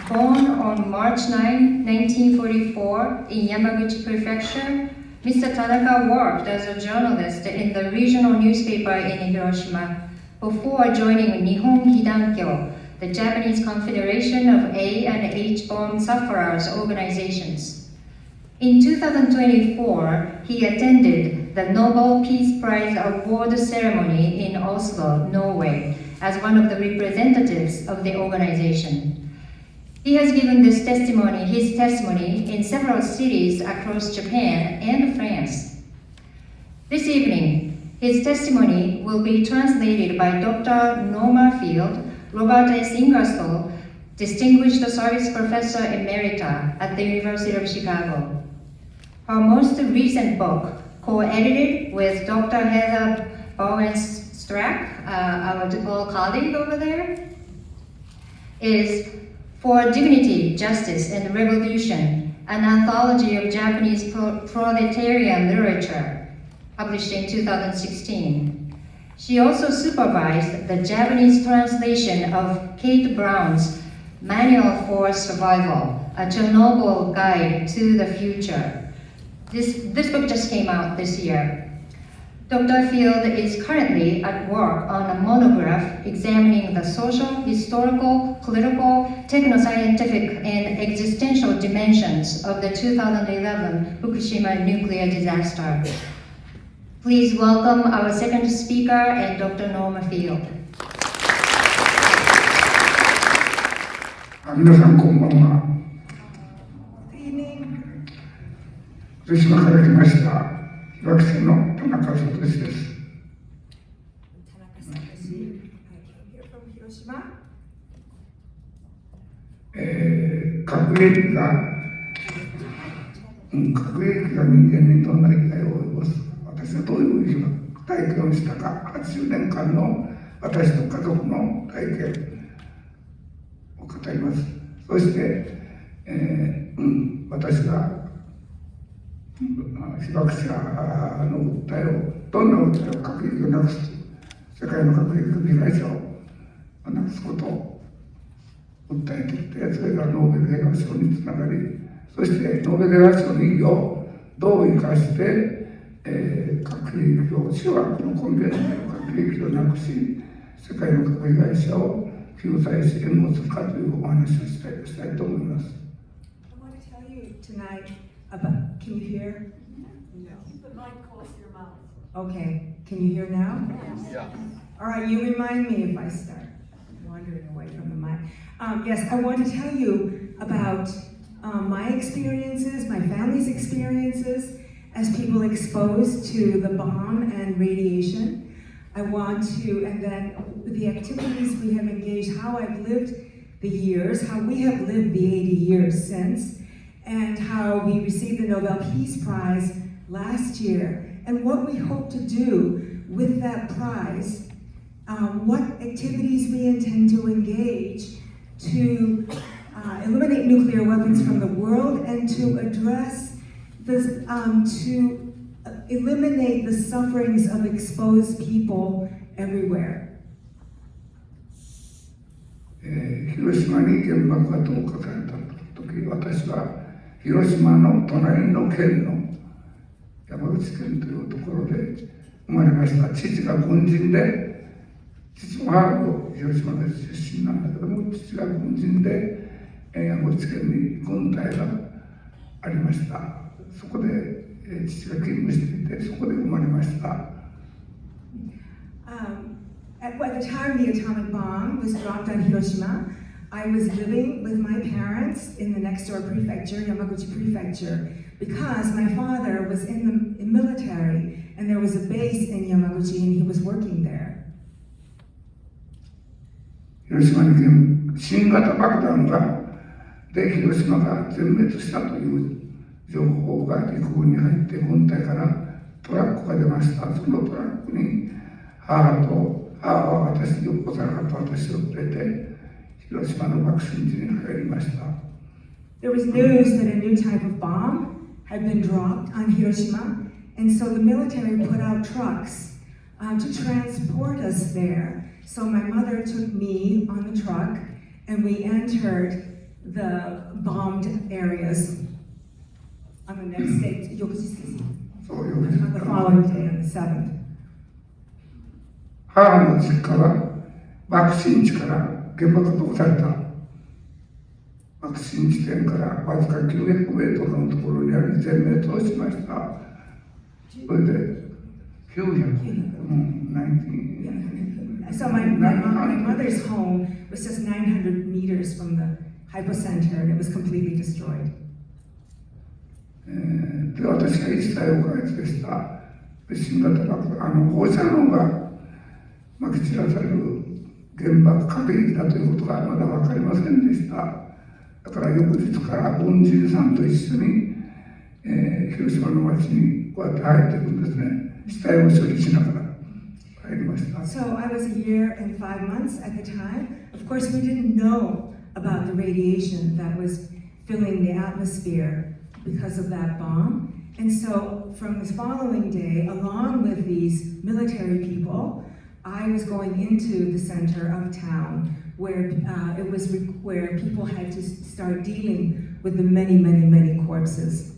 Born on March 9, 1944 in Yamaguchi Prefecture, Mr. Tanaka worked as a journalist in the regional newspaper in Hiroshima before joining Nihon Hidankyo, the Japanese Confederation of A and H bomb sufferers organizations. In 2024, he attended the Nobel Peace Prize award ceremony in Oslo, Norway, as one of the representatives of the organization. He has given his testimony in several cities across Japan and France. This evening, his testimony will be translated by Dr. Norma Field, Robert S. Ingersoll, Distinguished Service Professor Emerita at the University of Chicago. Her most recent book, co-edited with Dr. Heather Bowen-Strack, our DePaul colleague over there, is For Dignity, Justice, and Revolution, an anthology of Japanese proletarian literature, published in 2016. She also supervised the Japanese translation of Kate Brown's Manual for Survival, a Chernobyl Guide to the Future. This book just came out this year. Dr. Field is currently at work on a monograph examining the social, historical, political, technoscientific, and existential dimensions of the 2011 Fukushima nuclear disaster. Please welcome our second speaker and Dr. Norma Field.
皆さんこんばんは。福島から来ました被爆者の田中聡です。核兵器が人間にどんな被害を及ぼす、私がどういう体験をしたか、80年間の私と家族の体験を語ります。そして、私が被爆者の訴えを、どんな訴えを核兵器をなくす、世界の核兵器の被害者をなくすことを訴えてきて、それがノーベル平和賞につながり、そしてノーベル平和賞の意義をどう生かして、核兵器を、諸悪の根源になる核兵器をなくし、世界の核被害者を救済し、援護するかというお話をしたいと思います。
I want to tell you tonight about, can you hear? No.
Keep the mic close to your mouth.
Okay, can you hear now?
Yes.
Yeah.
All right, you remind me if I start wandering away from the mic. Yes, I want to tell you about my experiences, my family's experiences as people exposed to the bomb and radiation. I want to, and then the activities we have engaged, how I've lived the years, how we have lived the 80 years since, and how we received the Nobel Peace Prize last year, and what we hope to do with that prize, what activities we intend to engage to eliminate nuclear weapons from the world and to address this, to eliminate the sufferings of exposed people everywhere.
広島に原爆が投下された時、私は広島の隣の県の山口県というところで生まれました。父が軍人で、父も母も広島で出身なんだけども、父が軍人で山口県に軍隊がありました。そこで父が勤務していて、そこで生まれました。
At the time the atomic bomb was dropped on Hiroshima, I was living with my parents in the next door prefecture, Yamaguchi Prefecture, because my father was in the military and there was a base in Yamaguchi and he was working there.
広島に新型爆弾で広島が全滅したという情報が陸軍に入って軍隊からトラックが出ました。そのトラックに母は私に幼かった私を連れて広島の爆心地に入りました。
There was news that a new type of bomb had been dropped on Hiroshima, and so the military put out trucks to transport us there. So my mother took me on the truck, and we entered the bombed areas on the next day, on the following day, on the 7th.
母の実家は爆心地から原爆投下された爆心地点からわずか900メートルのところにあり全滅をしました。それで
So my mother's home was just 900 meters from the hypocenter, and it was completely destroyed.
で、私が1歳を開発した新型爆弾、放射能がまき散らされる原爆核兵器だということがまだ分かりませんでした。だから翌日から軍人さんと一緒に、広島の町にこうやって入っていくんですね。死体を処理しながら。
So I was a year and 5 months at the time. Of course, we didn't know about the radiation that was filling the atmosphere because of that bomb. And so from this following day, along with these military people, I was going into the center of town where where people had to start dealing with the many corpses.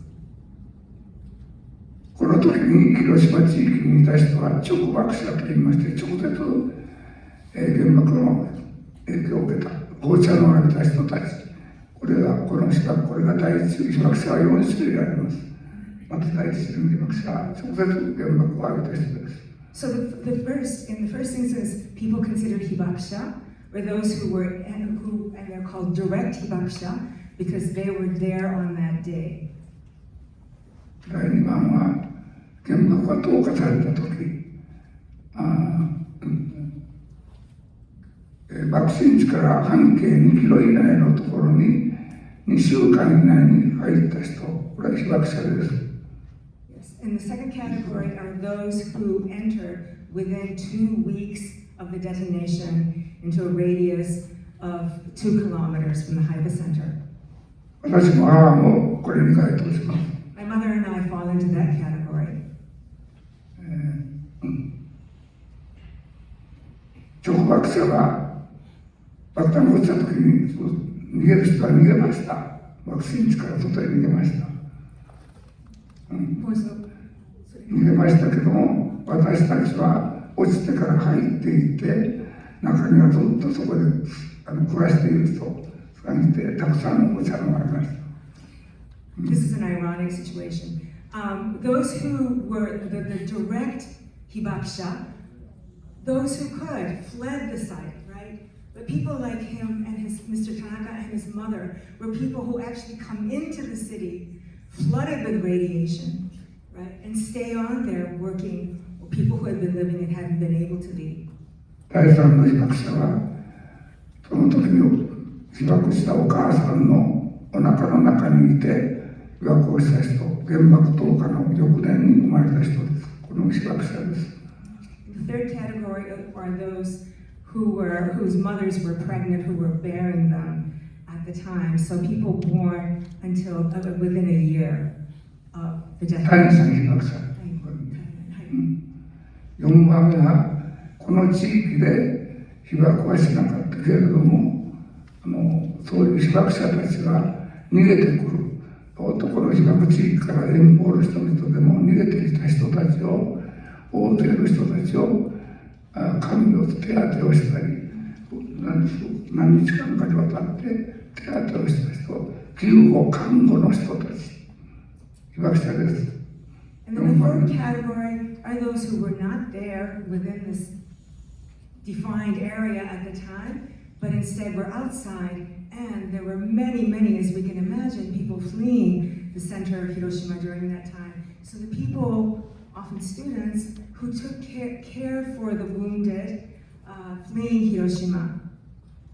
この時に広島地域にいた人は直爆者といいまして直接、原爆の影響を受けた放射能を浴びた人たち、これが第一被爆者は4種類あります。まず第一種類の被爆者は直接原爆を浴びた人です。
So in the first instance, people considered hibakusha were those who they're called direct hibakusha because they were there on that day.
第2番は原爆が投下された時、爆心地から半径2キロ以内のところに2週間以内に入った人、これは被爆者です。
And the second category are those who entered within 2 weeks of the detonation into a radius of 2 kilometers from the hypocenter.
私も母もこれに該当します。
My mother and I fall into that category.
直爆者が爆弾が落ちた時に逃げる人は逃げました。爆心地から外へ逃げました。逃げましたけども、私たちは落ちてから入っていって中にはずっとそこで暮らしている人がいて、たくさんの放射能がありました。
This is an ironic situation. Those who were the direct hibakusha, those who could, fled the site, right? But people like him and Mr. Tanaka and his mother were people who actually come into the city, flooded with radiation, right? And stay on there working, or people who had been living and hadn't been able to leave.
第3の被爆者は、その時に被爆したお母さんのお腹の中にいて、被爆をした人、原爆投下の翌年に生まれた人です。この被爆者です。
The third category are those whose mothers were pregnant, who were bearing them at the time. So people born until within a year of the death.
第3被爆者。4番目は、この地域で被爆はしなかったけれども、そういう被爆者たちが逃げてくる。男の被爆地域から遠方の人々でも逃げてきた人たちを、大勢の人たちを、看病手当てをしたり、何日間かにわたって手当てをした人、救護看護の人たち、被爆者です。
And then the fourth category are those who were not there within this defined area at the time, but instead we're outside, and there were many, many, as we can imagine, people fleeing the center of Hiroshima during that time. So the people, often students, who took care for the wounded fleeing Hiroshima.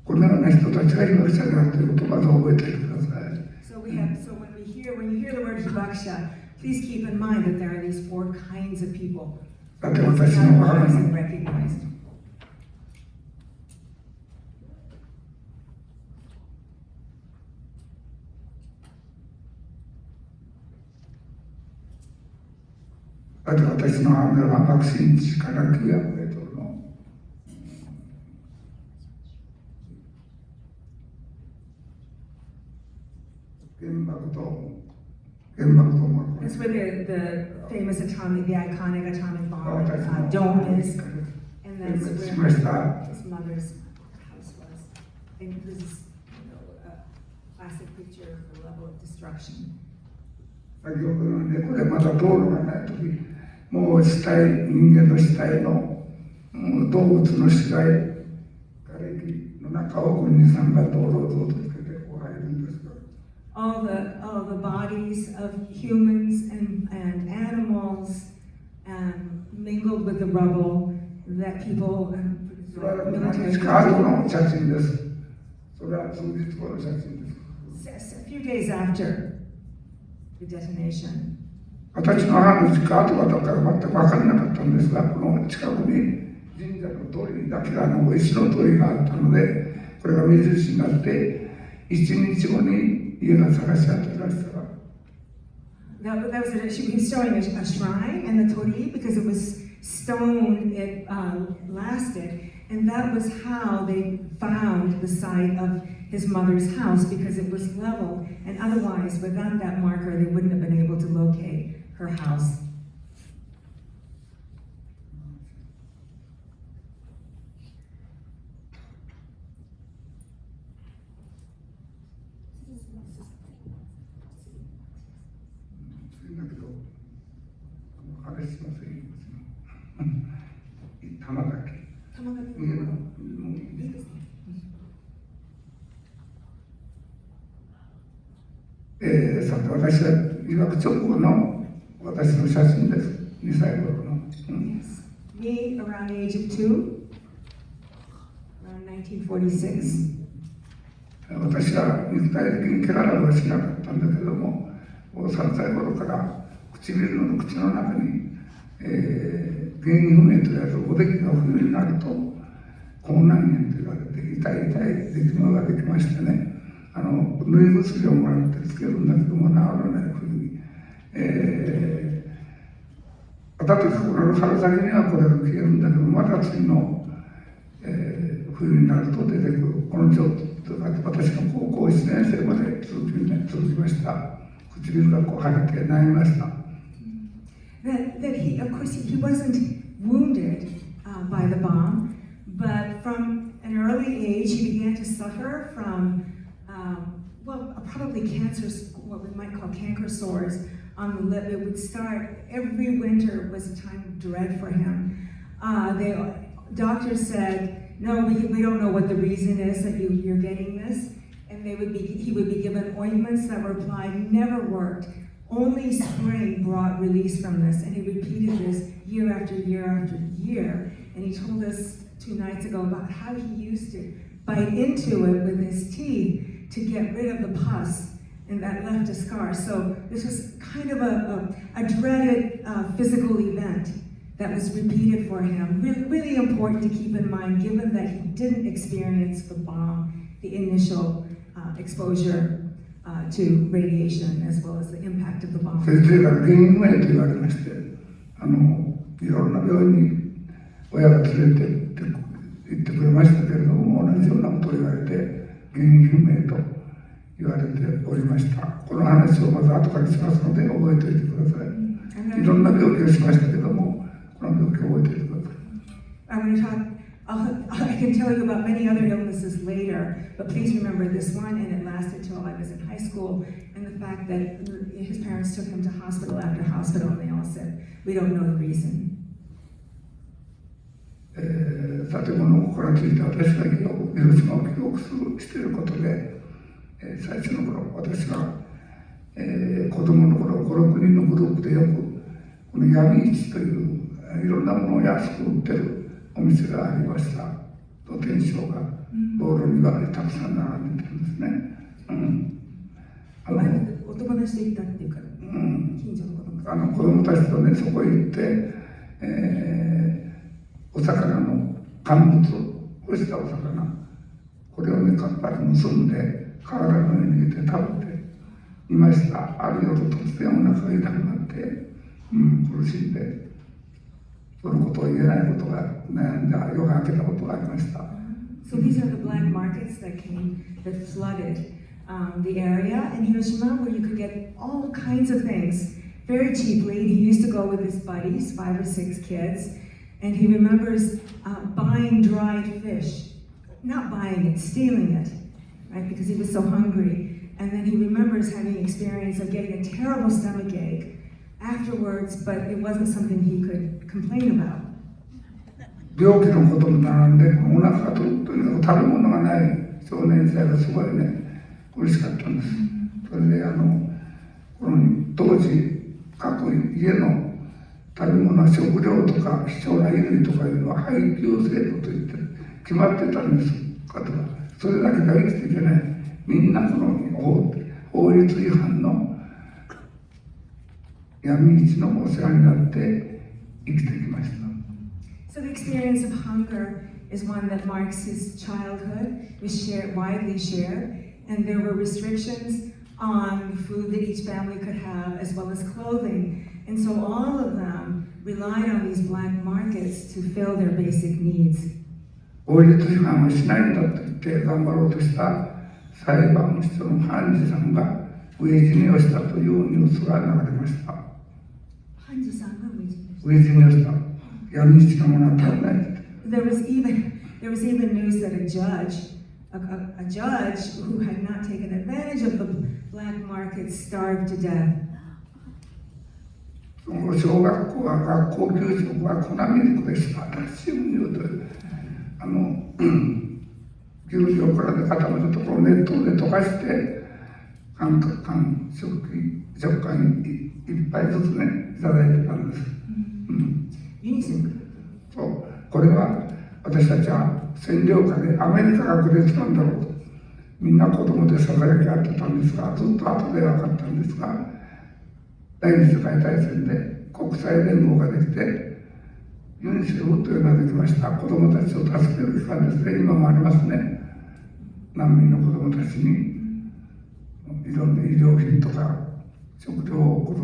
このような人たちが被爆者であるということをまず覚えておいてください。
So when you hear the word hibakusha, please keep in mind that there are these four kinds of people.
だって私の母の
And recognized.
だって私の母親は爆心地から900メートルの原爆ドーム。
That's where the famous atomic, the iconic atomic bomb dome is. And that's where his mother's house was. And this is a classic picture of the level of destruction.
先ほどの猫でまだ道路がないとき、もう死体、人間の死体の動物の死骸、瓦礫の中を軍人さんが道路をずっとつけてこう入るんですが。
All the bodies of humans and animals mingled with the rubble that people
それはmilitary カードの写真です。それは数日後の写真です。
A few days after the detonation.
私の母の実家跡がどこか全く分からなかったんですが、この近くに神社の通りだけ石の通りがあったので、これが目印になって、1日後に家が探し当てられたら。
She was showing a shrine and the tori because it was stone, it lasted, and that was how they found the site of his mother's house because it was level, and otherwise, without that marker, they wouldn't have been able to locate her house.
Tamaka. さて私は被爆直後の私の写真です。2歳頃の。
Me around the age of 2, around 1946.
私は肉体的に怪我はしなかったんだけども、3歳頃から唇の口の中に、原因不明と言われるおできが冬になると口内炎と言われて痛い出来物ができましてね、縫い薬をもらってつけるんだけども治らない冬に、だって心の春先にはこれが消えるんだけど、また次の、冬になると出てくるこの状態が私が高校1年生まで続きました。唇がこう腫れて悩みました。
That he, of course, he wasn't wounded by the bomb, but from an early age he began to suffer from, probably cancer, what we might call canker sores on the lip. It would start every winter was a time of dread for him. The doctors said, no, we don't know what the reason is that you're getting this. And he would be given ointments that were applied, never worked. Only spring brought release from this, and he repeated this year after year after year. And he told us 2 nights ago about how he used to bite into it with his teeth to get rid of the pus, and that left a scar. So this was kind of a dreaded physical event that was repeated for him. Really important to keep in mind, given that he didn't experience the bomb, the initial exposure to radiation, as well as the impact of the bomb.
先生が原因不明と言われまして、いろんな病院に親が連れて行ってくれましたけれども、同じようなことを言われて、原因不明と言われておりました。この話をまず後からしますので覚えておいてください。いろんな病気をしましたけども、この病気を覚えておいてください。
I can tell you about many other illnesses later, but please remember this one, and it lasted till I was in high school, and the fact that his parents took him to hospital after hospital, and they all said, we don't know the reason.
建物からついて私が広島を記憶していることで、最初の頃、私が、子供の頃、5、6人のグループでよく、この闇市といういろんなものを安く売ってるお店がありました。露天商が道路に側にたくさん並んでてるんですね。
お友達で行ったっていうか、近所の子
供たちとね、そこへ行って、お魚の乾物、干したお魚、これをね、かっぱり結んで、瓦の上に入れて食べていました。ある夜突然お腹が痛くなって、苦しんで、そのことを言えないことが悩んだ夜が明けたことがありました。
So these are the black markets that flooded the area in Hiroshima, where you could get all kinds of things very cheaply. He used to go with his buddies, 5 or 6 kids, and he remembers buying dried fish, not buying it, stealing it, right, because he was so hungry. And then he remembers having experience of getting a terrible stomach ache afterwards, but it wasn't something he could complain about.
病気のことも並んで、お腹がとにかく食べ物がない少年時代がすごいね、苦しかったんです。それでこの当時各家の食べ物、食料とか貴重な衣類とかいうのは配給制度といって決まってたんです方が。それだけが生きていけない。みんなこの法律違反の闇市のお世話になって生きてきました。
So the experience of hunger is one that marks his childhood, was widely shared, and there were restrictions on the food that each family could have, as well as clothing. And so all of them relied on these black markets to fill their basic needs.
法律違反をしないんだと言って頑張ろうとした裁判所の判事さんが飢え死にをしたというニュースが流れました。
判事さんが
飢え死にをした。闇市のものは食べない。
There was even news that a judge who had not taken advantage of the black market starved to death.
小学校は学校給食は粉ミルクでした。私も言うと牛乳をからで固めたところを熱湯で溶かして食感1杯ずつねいただいてたんです。そう、これは私たちは占領下でアメリカがくれてたんだろうとみんな子供でささやき合ってたんですが、ずっと後で分かったんですが、第二次世界大戦で国際連合ができてユニセフというのができました。子供たちを助ける機関ですね。今もありますね。難民の子供たちにいろんな医療品とか食料を送る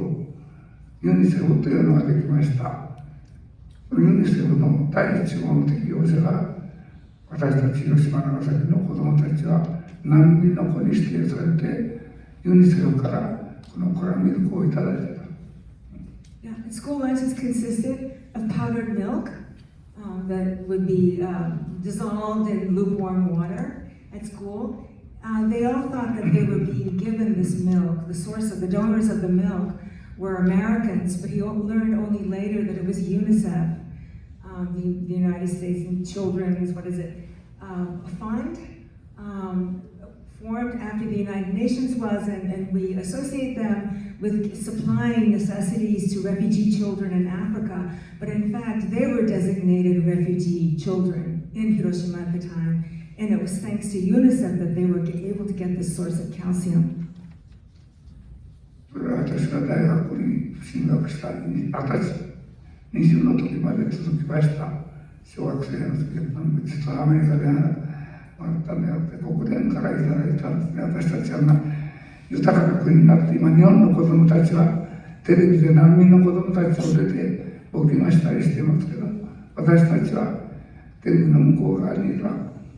ユニセフというのができました。ユニセフの第1号の適用者が私たち広島長崎の子供たちは難民の子に指定されてユニセフからこのコラミルクをいただいてた。
Yeah, school lunches consisted of powdered milk that would be dissolved in lukewarm water at school. They all thought that they were being given this milk. The source of the donors of the milk were Americans, but he learned only later that it was UNICEF, the United States Children's, a fund formed after the United Nations was, and we associate them with supplying necessities to refugee children in Africa, but in fact they were designated refugee children in Hiroshima at the time, and it was thanks to UNICEF that they were able to get this source of calcium.
それは私が大学に進学した20の時まで続きました。小学生の時、実はアメリカでもらったんであって、国連からいただいたんですね。私たちは豊かな国になって、今日本の子供たちはテレビで難民の子供たちを出て募金したりしていますけど、私たちはテレビの向こう側に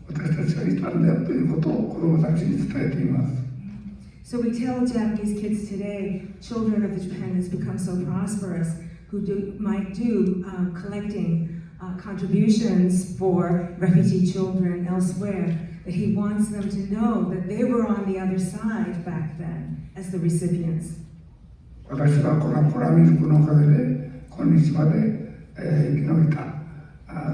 私たちがいたんだよということを子供たちに伝えています。
So we tell Japanese kids today, children of the Japan has become so prosperous, who might do collecting contributions for refugee children elsewhere, that he wants them to know that they were on the other side back then as the recipients.
私はこのコラミルクのおかげで今日まで生き延びた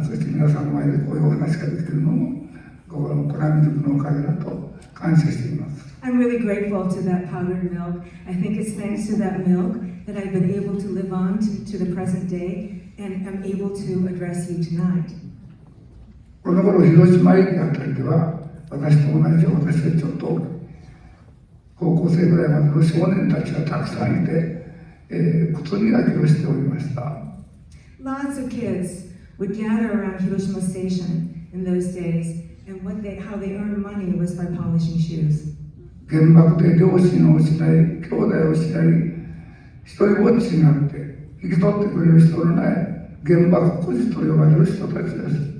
そして皆さんの前でこういうお話ができるのも、コラミ塾のおかげだと感謝しています。
I'm really grateful to that powdered milk. I think it's thanks to that milk that I've been able to live on to the present day and I'm able to address you tonight.
この頃、広島駅あたりでは、私と同じ私よりちょっと高校生ぐらいまでの少年たちがたくさんいて、靴磨きをしておりました。
Lots of kids would gather around Hiroshima Station in those days, and how they earned money was by polishing shoes.
原爆で両親を失い、兄弟を失い、一人ぼっちになって引き取ってくれる人のない原爆孤児と呼ばれる人たちです。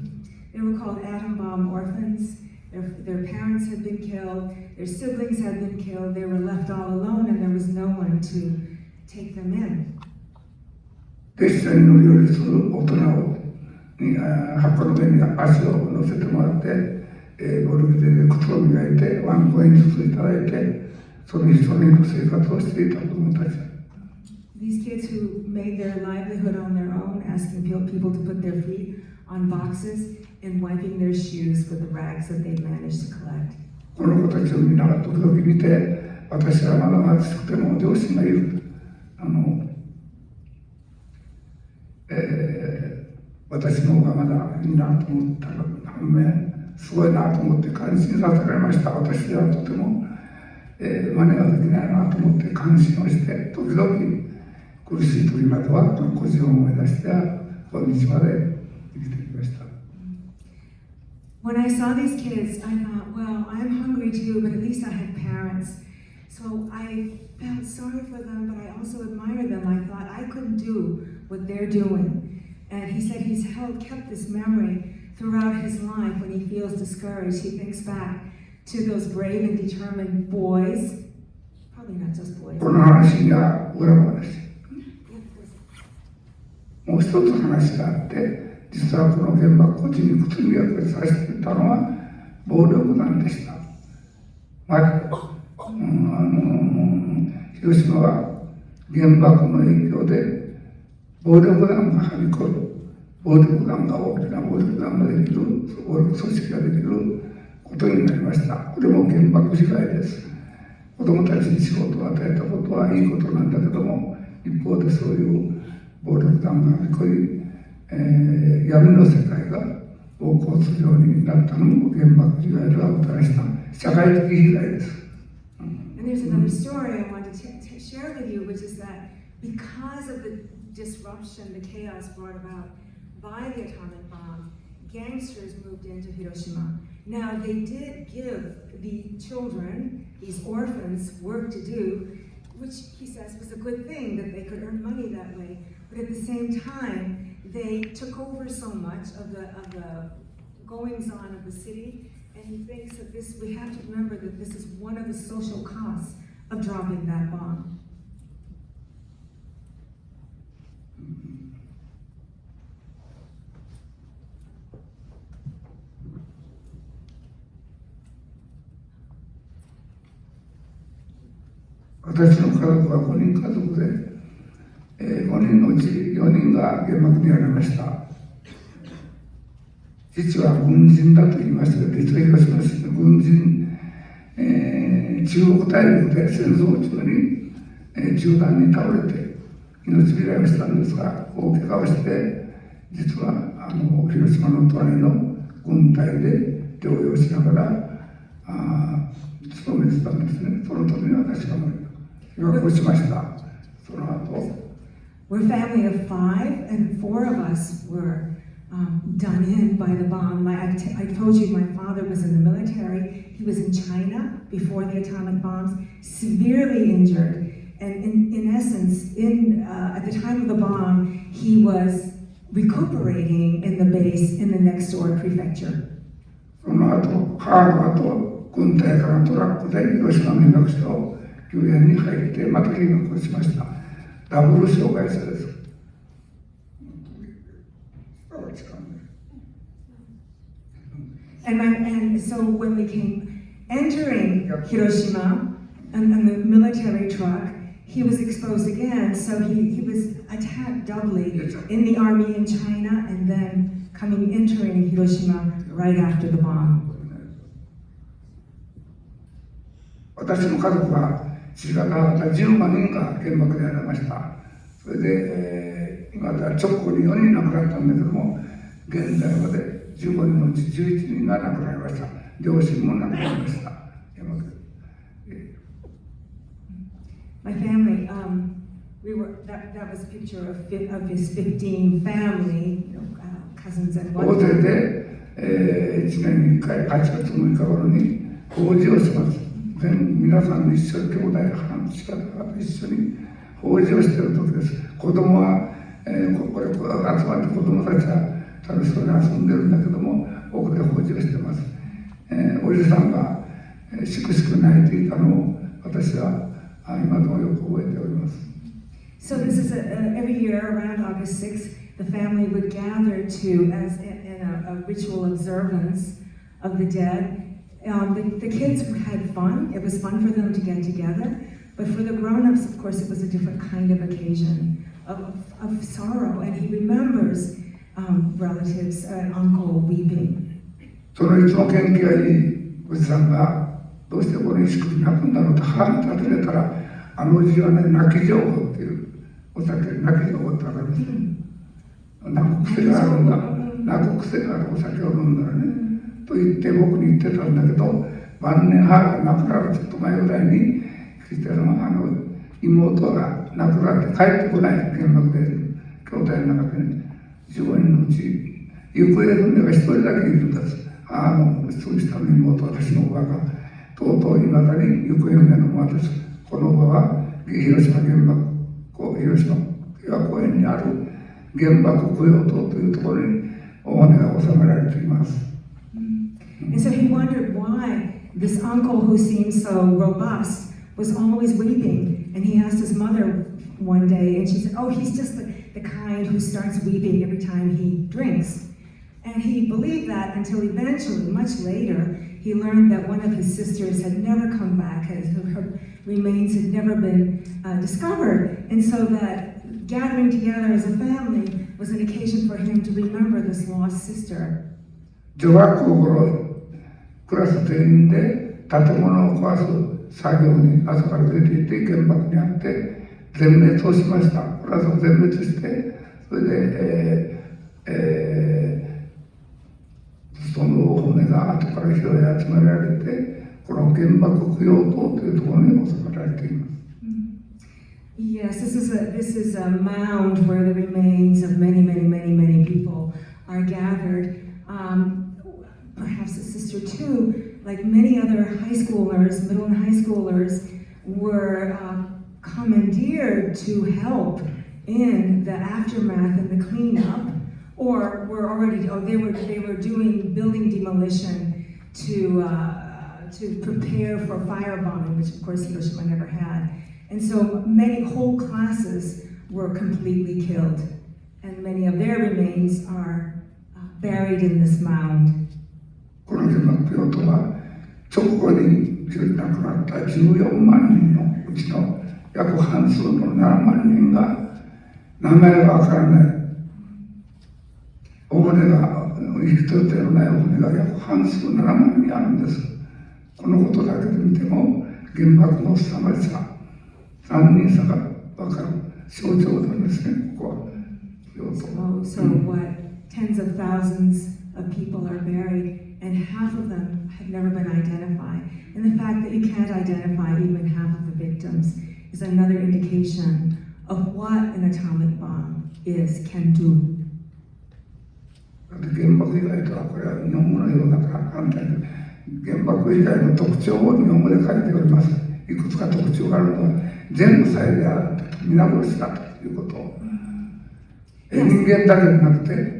They were called atom bomb orphans. Their parents had been killed, their siblings had been killed, they were left all alone, and there was no one to take them in.
列車に乗り降りする大人に箱の上に足を乗せてもらって、ボルギで靴を磨いて、ワンコインずついただいて、その一緒に生活をしていた子供たち。
These kids who made their livelihood on their own, asking people to put their feet on boxes and wiping their shoes with the rags that they managed to collect.
この子たちをみんなが時々見て、私はまだ貧しくても両親がいる。私の方がまだいいなと思った反面、すごいなと思って感心させられました。私はとても、真似ができないなと思って感心をして、時々苦しい時まではこの孤児を思い出して、今日まで生きてきました。
When I saw these kids, I thought, well, I'm hungry too, but at least I have parents. So I felt sorry for them, but I also admired them. I thought I couldn't do what they're doing. And he said he's kept this memory throughout his life. When he feels discouraged, he thinks back to those brave and determined boys. Probably not just boys.
この話には裏話。もう一つ話があって、実はこの原爆孤児に靴磨きをさせていたのは暴力団でした。広島は原爆の影響で暴力団がはびこる、暴力団が大きな暴力団ができる、暴力組織ができることになりました。これも原爆被害です。子供たちに仕事を与えたことはいいことなんだけども、一方でそういう暴力団がはびこり、闇の世界が横行するようになったのも原爆被害がもたらした社会的被害です。
And there's another story I want to share with you, which is that because of the disruption, the chaos brought about by the atomic bomb, gangsters moved into Hiroshima. Now, they did give the children, these orphans, work to do, which he says was a good thing, that they could earn money that way. But at the same time, they took over so much of the goings-on of the city, and he thinks that we have to remember that this is one of the social costs of dropping that bomb. 私の家族は5人家族で、5人のうち4人が原爆にやられました。父は軍人だと言いましたが、実は広島市の軍人、中国大陸で戦争中に、銃弾に倒れて命拾いをしたんですが、大怪我をして、実は広島の隣の軍隊で療養しながら勤めてたんですね。その時に私が被爆をしました。その後。We're a family of 5, and 4 of us were done in by the bomb. I told you my father was in the military. He was in China before the atomic bombs, severely injured. And in essence, at the time of the bomb, he was recuperating in the base in the next door prefecture.
その後、母の後、軍隊からトラックで広島の学者を救援に入ってまた被爆をしました。ダブル障害者です。
And so when we came entering Hiroshima on the military truck, he was exposed again. So he was attacked doubly in the army in China and then entering Hiroshima right after the bomb.
私の家族は父方々10万人が原爆でやられました。それで、今では直後に4人亡くなったんだけども、現在まで15人のうち11人が亡くなりました。両親も亡くなりました。原爆で。
My family, that was a picture of his 15 family, cousins and
大勢で、1年に1回8月6日頃に法事をします。皆さん一緒に兄弟半父方が一緒に法事をしている時です。子供は、これ集まって子供たちは楽しそうに遊んでるんだけども、奥で法事をしてます。おじさんがしくしく泣いていたのを私は今でもよく覚えております。
So this is every year around August 6th, the family would gather to, as in a ritual observance of the dead. The kids had fun. It was fun for them to get together. But for the grown-ups, of course, it was a different kind of occasion of sorrow. And he remembers relatives, uncle weeping.
そのいつも元気がいいおじさんがどうしてこの意識に泣くんだろうと母に尋ねたら、あのおじはね、泣き情報っていうお酒、泣き情報ってわかります。泣く癖があるんだ。泣く癖があるお酒を飲んだらね。と言って僕に言ってたんだけど、晩年母が亡くなるちょっと前ぐらいに、妹が亡くなって帰ってこない原爆で、兄弟の中でね、15人のうち、行方不明が1人だけいるんです。そういう下の妹、私のおばが、とうとういまだに行方不明の私、このおばは、広島原爆、広島平和公園にある原爆供養塔というところにお骨が収められています。
And so he wondered why this uncle who seemed so robust was always weeping. And he asked his mother one day, and she said, oh, he's just the kind who starts weeping every time he drinks. And he believed that until eventually, much later, he learned that one of his sisters had never come back, her remains had never been discovered. And so that gathering together as a family was an occasion for him to remember this lost sister.
女学校頃クラス全員で建物を壊す作業に朝から出ていて原爆にあって全滅をしました。クラスを全滅してそれで、その骨が後から拾い集められてこの原爆供養塔というところに収められています。
Yes, this is a mound where the remains of many people are gathered. Perhaps his sister too, like many other high schoolers, middle and high schoolers, were commandeered to help in the aftermath and the cleanup, or they were doing building demolition to prepare for firebombing, which of course Hiroshima never had. And so many whole classes were completely killed, and many of their remains are buried in this mound.
この原爆供養塔は直後に亡くなった14万人のうちの約半数の7万人が名前がわからないお骨が生きとってのないお骨が約半数7万人あるんです。このことだけで見ても原爆の凄まじさ残忍さがわかる象徴なんですね。ここは。
So what? Tens of thousands of people are buried, and half of them have never been identified. And the fact that you can't identify even half of the victims is another indication of what an atomic bomb can do.
原爆以外とはこれは日本語のようだから簡単に原爆以外の特徴を日本語で書いております。いくつか特徴があるのは全部再であると皆殺しだということを、人間だけでなくて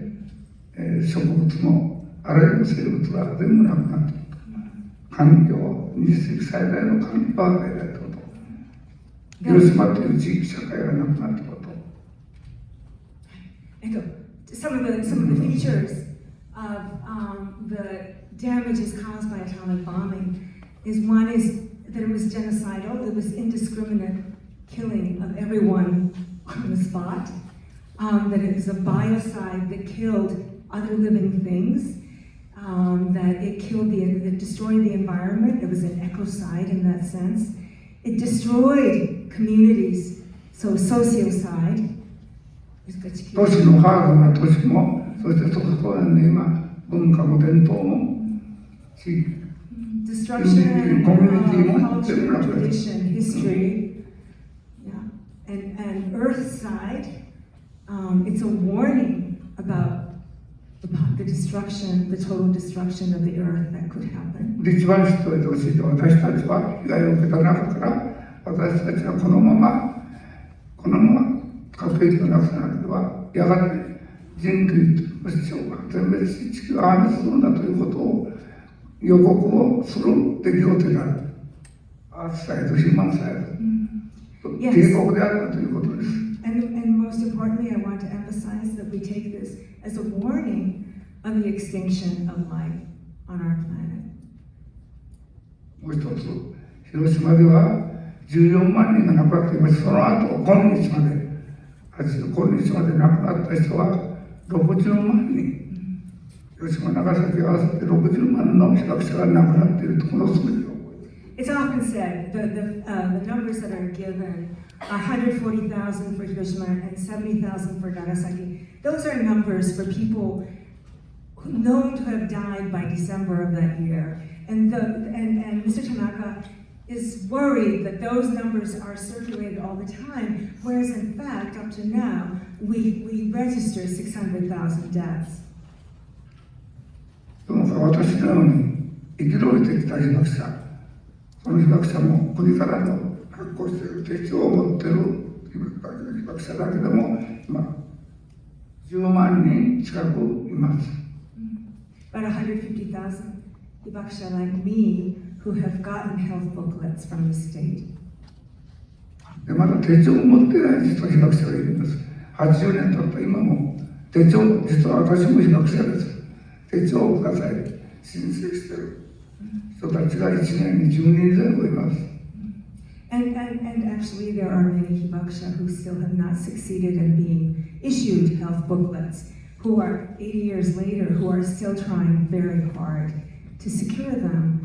植物もあらゆる生物が全部なくなっていると。環境、20世紀最大の環境破壊だということ。広島という地域社会がなくなったこと。
Some of the features of the damages caused by atomic bombing is one is that it was genocidal. It was indiscriminate killing of everyone on the spot. That it was a biocide that killed other living things, that it killed it destroyed the environment. It was an ecocide in that sense. It destroyed communities, so sociocide.
都市のハードな都市も、そしてそこら辺で今、文化も伝統も、地域、
Destruction
community
of
も全部
culture,
なくなる。
tradition, history, yeah, and earth side, it's a warning about the destruction, the total destruction of the earth that could happen.
一番知っておいてほしいのは、私たちは被害を受けた中から、私たちはこのまま核兵器をなくさなければ、やがて人類として全滅し、地球が破滅するんだということを予告をする出来事である。アースサイド、ヒューマンサイド、帝国であるということです。
And most importantly, I want to emphasize that we take this as a warning of the extinction of life on our planet.
もう一つ、広島では14万人が亡くなっています。その後、今日まで亡くなった人は60万人。広島、長崎合わせて60万の被爆者が亡くなっているところを全て覚えている。
It's often said the numbers that are given, 140,000 for Hiroshima and 70,000 for Nagasaki, those are numbers for people known to have died by December of that year. And Mr. Tanaka is worried that those numbers are circulated all the time, whereas in fact, up to now, we register 600,000 deaths.
その他私のように生き延びてきた被爆者、その被爆者も国からの発行している手帳を持っている被爆者だけでも今10万人近くいます。
About 150,000 hibakusha like me who have gotten health booklets from the state.
でまだ手帳を持っていない実は被爆者がいるんです。80年経った今も手帳、実は私も被爆者です。手帳をください申請している人たちが1年に10人前後います。
And actually there are many hibakusha who still have not succeeded in being issued health booklets, who are 80 years later, who are still trying very hard to secure them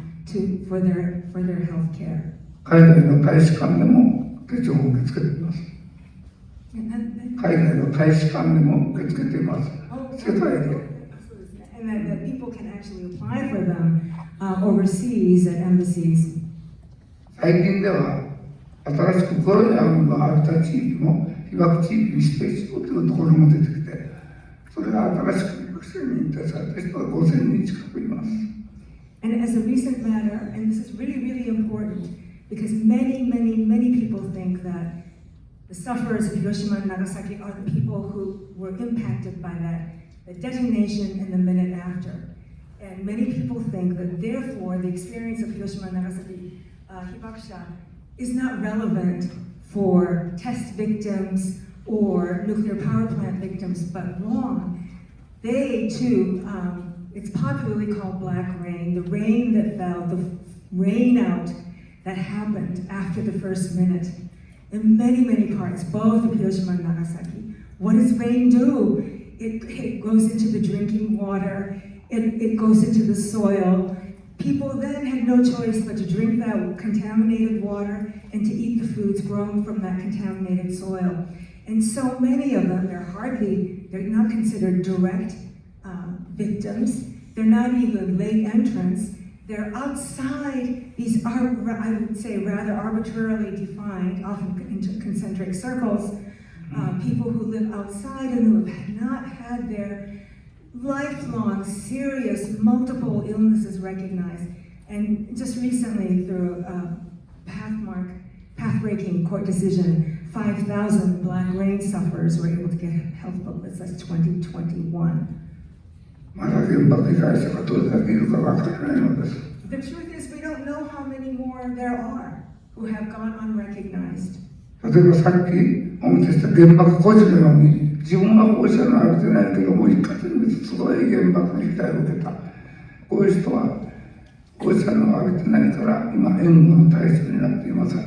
for their health care.
海外の大使館でも手帳を受け付けています。海外の大使館でも受け付けています。世界で。
And that people can actually apply for them overseas at embassies.
最近では新しくコロニアムがあった地域も被爆地域に指定しようというところも出てきて、それが新しく被爆者に認定された人が5000人近くいます。
And as a recent matter, and this is really, really important, because many people think that the sufferers of Hiroshima and Nagasaki are the people who were impacted by the detonation in the minute after. And many people think that therefore the experience of Hiroshima and Nagasaki hibakusha is not relevant for test victims or nuclear power plant victims, but wrong. They too, it's popularly called black rain, the rain that fell, the rain out that happened after the first minute. In many parts, both of Hiroshima and Nagasaki. What does rain do? It goes into the drinking water, it goes into the soil. People then had no choice but to drink that contaminated water and to eat the foods grown from that contaminated soil. And so many of them, they're not considered direct victims. They're not even late entrants. They're outside these, I would say, rather arbitrarily defined, often in concentric circles, people who live outside and who have not had their lifelong, serious, multiple illnesses recognized. And just recently, through a path-breaking court decision, 5,000 black rain sufferers were able to get health booklets. That's 2021. The truth is, we don't know how many more there are who have gone unrecognized.
例えばさっきお見せした原爆孤児のように自分は放射能浴びてないけども一括にすごい原爆の被害を受けたこういう人は放射能を浴びてないから今援護の対象になっていません。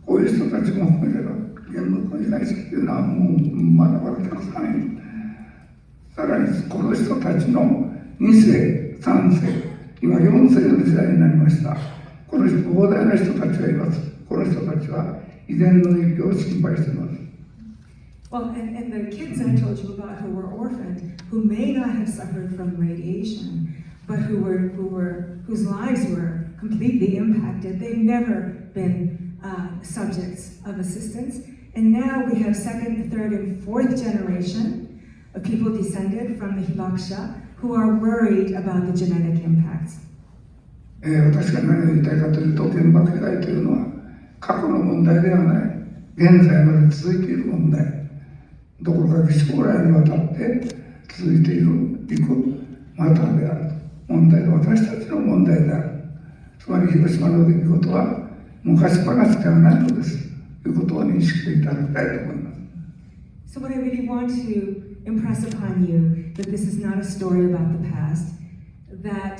こういう人たちも含めれば原爆の被害者っていうのはもうまだまだたくさんいる。さらにこの人たちの2世、3世、今4世の時代になりました。この膨大な人たちがいます。この人たちは遺伝の影響を心配しています。
Well, and the kids I told you about who were orphaned, who may not have suffered from radiation, but whose lives were completely impacted. They've never been subjects of assistance. And now we have second, third, and fourth generation of people descended from the Hibakusha who are worried about the genetic impacts.
私が何を言いたいかというと、原爆被害というのは過去の問題ではない、現在まで続いている問題、どころか将来にわたって続いていくマターである問題は私たちの問題である。つまり広島の出来事は昔話ではないのですということを認識いただきたいと思います。
So what I really want to impress upon you that this is not a story about the past, that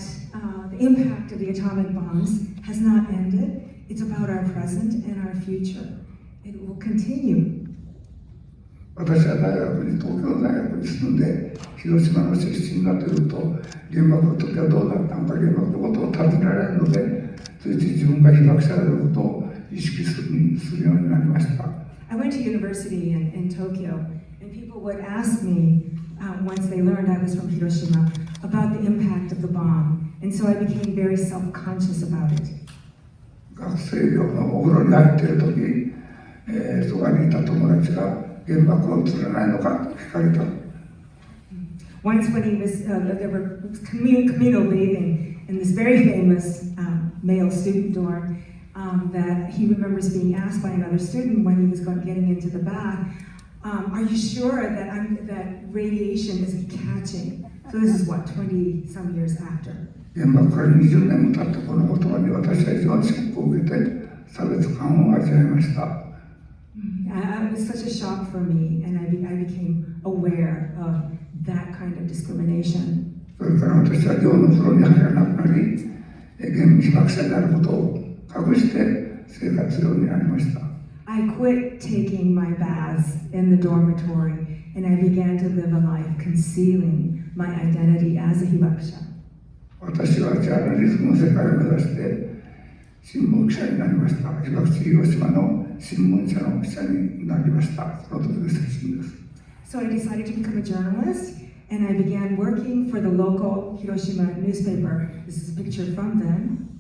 the impact of the atomic bombs has not ended. It's about our present and our future. It will continue.
私は東京大学に住んで広島の出身だというと、原爆の時はどうだったのか、原爆のことを尋ねられるので、ついつい自分が被爆者であることを意識するようになりました。
I went to university in Tokyo, and people would ask me, once they learned I was from Hiroshima, about the impact of the bomb. And so I became very self-conscious about it.
学生寮のお風呂に入っている時、そばにいた友達が原爆は映らないのかと聞かれた。
Once when he was, there were communal bathing in this very famous male student dorm, that he remembers being asked by another student when he was getting into the bath, are you sure that radiation isn't catching? So this is what, 20 some years after.
原爆から20年も経ってこの言葉に私は非常にショックを受けて差別感を味わいました。
It was such a shock for me, and I became aware of that kind of discrimination.
それから私は寮の風呂に入らなくなり、被爆者であることを隠して生活するようになりました。
I quit taking my baths in the dormitory, and I began to live a life concealing my identity as a hibakusha.
私はジャーナリズムの世界を目指して新聞記者になりました。被爆地広島の新聞社の記者になりました。その時の写真です。
So I decided to become a journalist, and I began working for the local Hiroshima newspaper. This is a picture from them.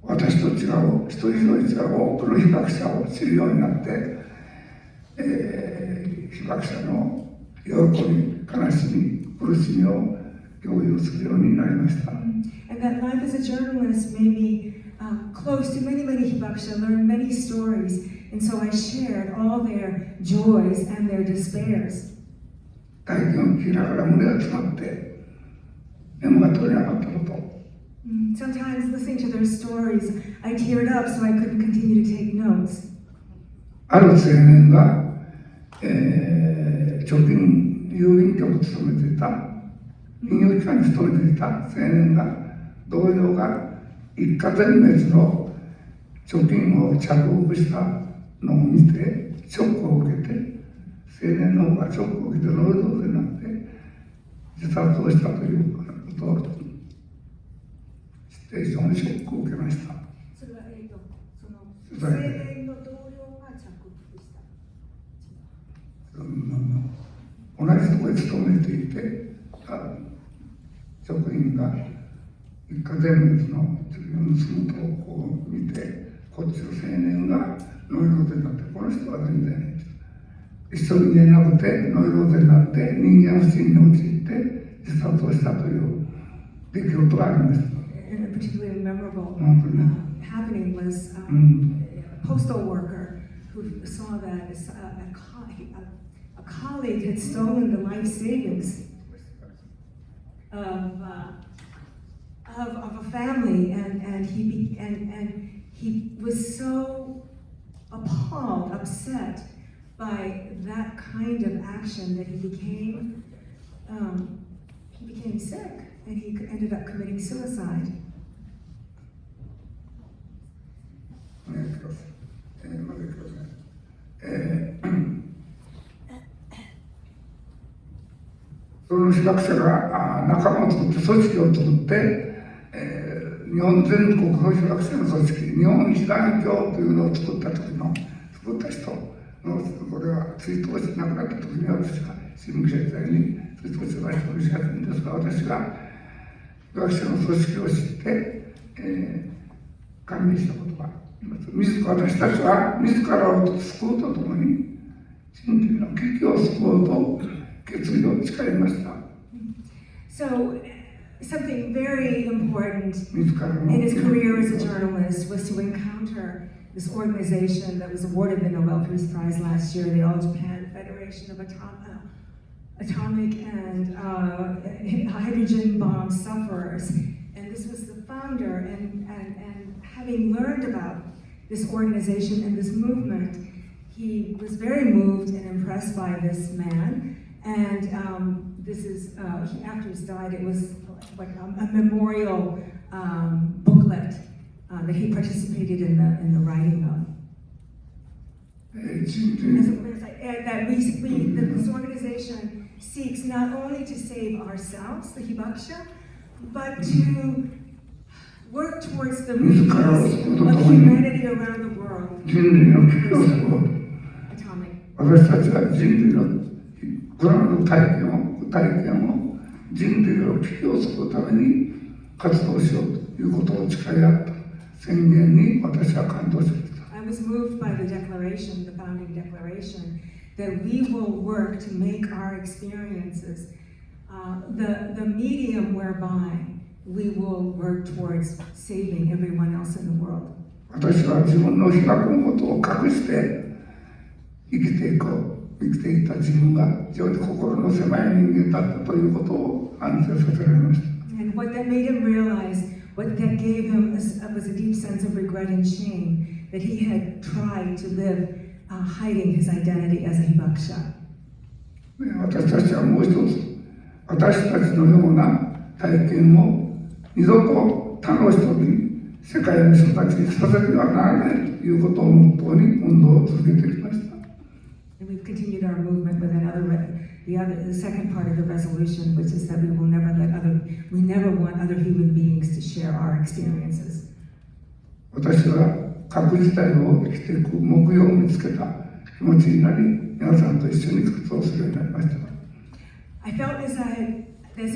私と違う、一人一人違う多くの被爆者を知るようになって、被爆者の喜び、悲しみ、苦しみを共有するようになりました。
And that life as a journalist made me close to many hibakusha, learned many stories, and so I shared all their joys and their despairs.
体験を聞きながら胸が詰まってメモが取れなかったこと。
Sometimes listening to their stories, I teared up so I couldn't continue to take notes.
ある青年が、貯金郵便局を勤めていた、金融機関に勤めていた青年が、同僚が一家全滅の貯金を着服したのを見て、ショックを受けて、青年の方がショックを受けてノイローゼになって自殺をしたということを知って非常にショックを受けました。
それはその青年の同僚が着服した。
同じところに勤めていて、職員が一家全滅の自分の住むとこを見て、こっちの青年がノイローゼになって、この人は全然一緒にいなくてノイローゼになって人間不信に陥って自殺をしたという出来事がありました。
And a particularly memorable happening was a postal worker who saw that a colleague had stolen the life savings of a family, and he was so appalled, upset by that kind of action that he became sick, and he ended up committing suicide.
そその被爆者が仲間を作って組織を作って、日本全国の被爆者の組織、日本被団協というのを作った人のこれは追悼しなくなった時に私が新聞記者時代に追悼してましたのがんですが、私が被爆者の組織を知って、感銘したことがあります。私たちは自らを救うとともに人類の危機を救おうと決意を誓いました。
So, something very important in his career as a journalist was to encounter this organization that was awarded the Nobel Peace Prize last year, the All Japan Federation of Atomic and Hydrogen Bomb Sufferers. And this was the founder, and having learned about this organization and this movement, he was very moved and impressed by this man. And this is, after he died, it was like a memorial booklet that he participated in the writing of. That this organization seeks not only to save ourselves, the hibakusha, but to work towards the peace of humanity around the world. Atomic.
私たちは人類のこの体験を人類の危機を救うために活動しようということを誓い合った宣言に私は感動しました。
I was moved by the declaration, the founding declaration, that we will work to make our experiences the medium whereby we will work towards saving everyone else in the world.
私は自分の被爆のことを隠して生きていた自分が非常に心の狭い人間だったということを反省させられました。
And what that made him realize, what that gave him was a deep sense of regret and shame that he had tried to live hiding his identity as a hibakusha.
私たちはもう一つ、私たちのような体験を二度と他の人に、世界の人たちにさせてはならないということをモットーに運動を続けてきました。
And we've continued our movement with the second part of the resolution, which is that we never want other human beings to share our experiences.
私は核自体を生きていく目標を見つけた気持ちになり、皆さんと一緒に活動するようになりました。
I felt as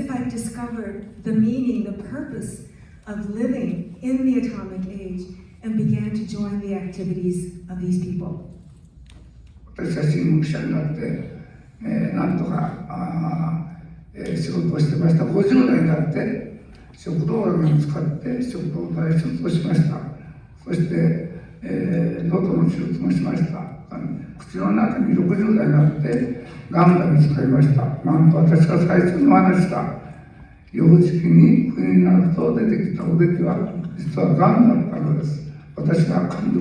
if I discovered the meaning, the purpose of living in the atomic age and began to join the activities of these people.
私は新聞記者になって、なんとか仕事をしてました。50代になって食道が見つかって食道大手術をしました。そして、喉の手術もしました。口の中に60代になってがんが見つかりました。なんと私が最初にお話した幼児期に冬になると出てきたおできは実はがんだったのです。私が患者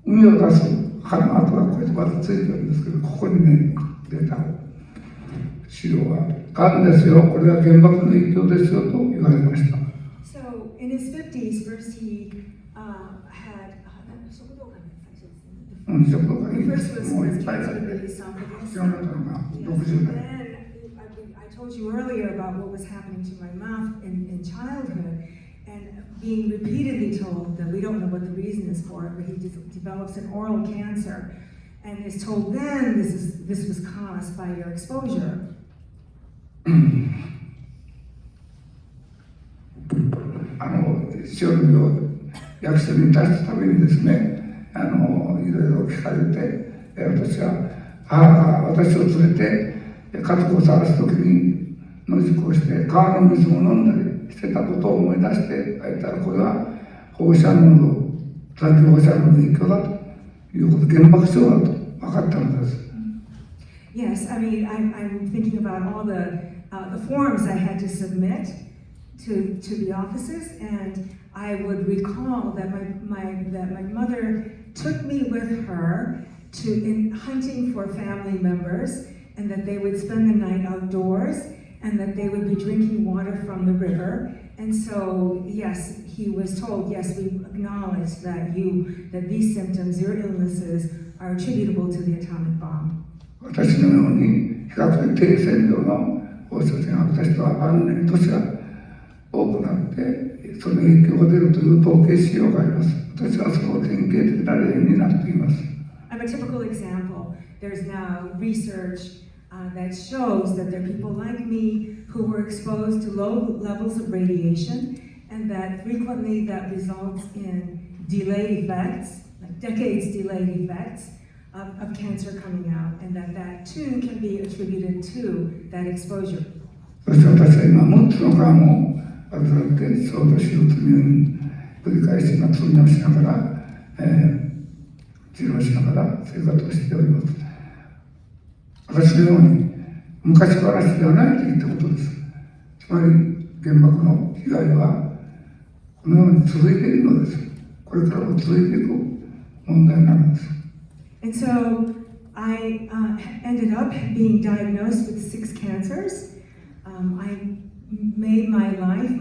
海を出す歯の跡がこうやってまだついてるんですけど、ここにね出た資料はがんですよ、これは原爆の影響ですよと言われました。
So in his 50s, first he had
食道がんもういっぱいあって必要になったのが60代。
I told you earlier about what was happening to my mouth in childhood, and being repeatedly told that we don't know what the reason is for it, but he develops an oral cancer, and is told then this was caused by your exposure.
書類を役所に出すためにですね、いろいろ聞かれて、私は母が私を連れて家族を探すときに野宿をして川の水を飲んだりしてたことを思い出して書いたら、これは放射能残留放射能の影響だということ、原爆症だと分かったのです。
Yes, I mean, I'm thinking about all the forms I had to submit to the offices, and I would recall that my mother took me with her in hunting for family members, and that they would spend the night outdoors, and that they would be drinking water from the river. And so, yes, he was told, yes, we acknowledge that these symptoms, your illnesses, are attributable to the atomic bomb.
私のように較的低線量の放射線が私とは晩年都市が多くなって、その影響が出るという統計資料があります。私はその典型的な例になっています。
I'm a typical example. There's now research that shows that there are people like me who were exposed to low levels of radiation, and that frequently that results in delayed effects, like decades delayed effects of cancer coming out, and that too can be attributed to that exposure.
そして私は今6つのがんを患って小動手術入院繰り返し通院をしながら、治療しながら生活をしております。私のように昔話ではないといったことです。つまり原爆の被害はこのように続いているのです。これからも続いていく問題なんです。
And so I ended up being diagnosed with 6 cancers. I made my life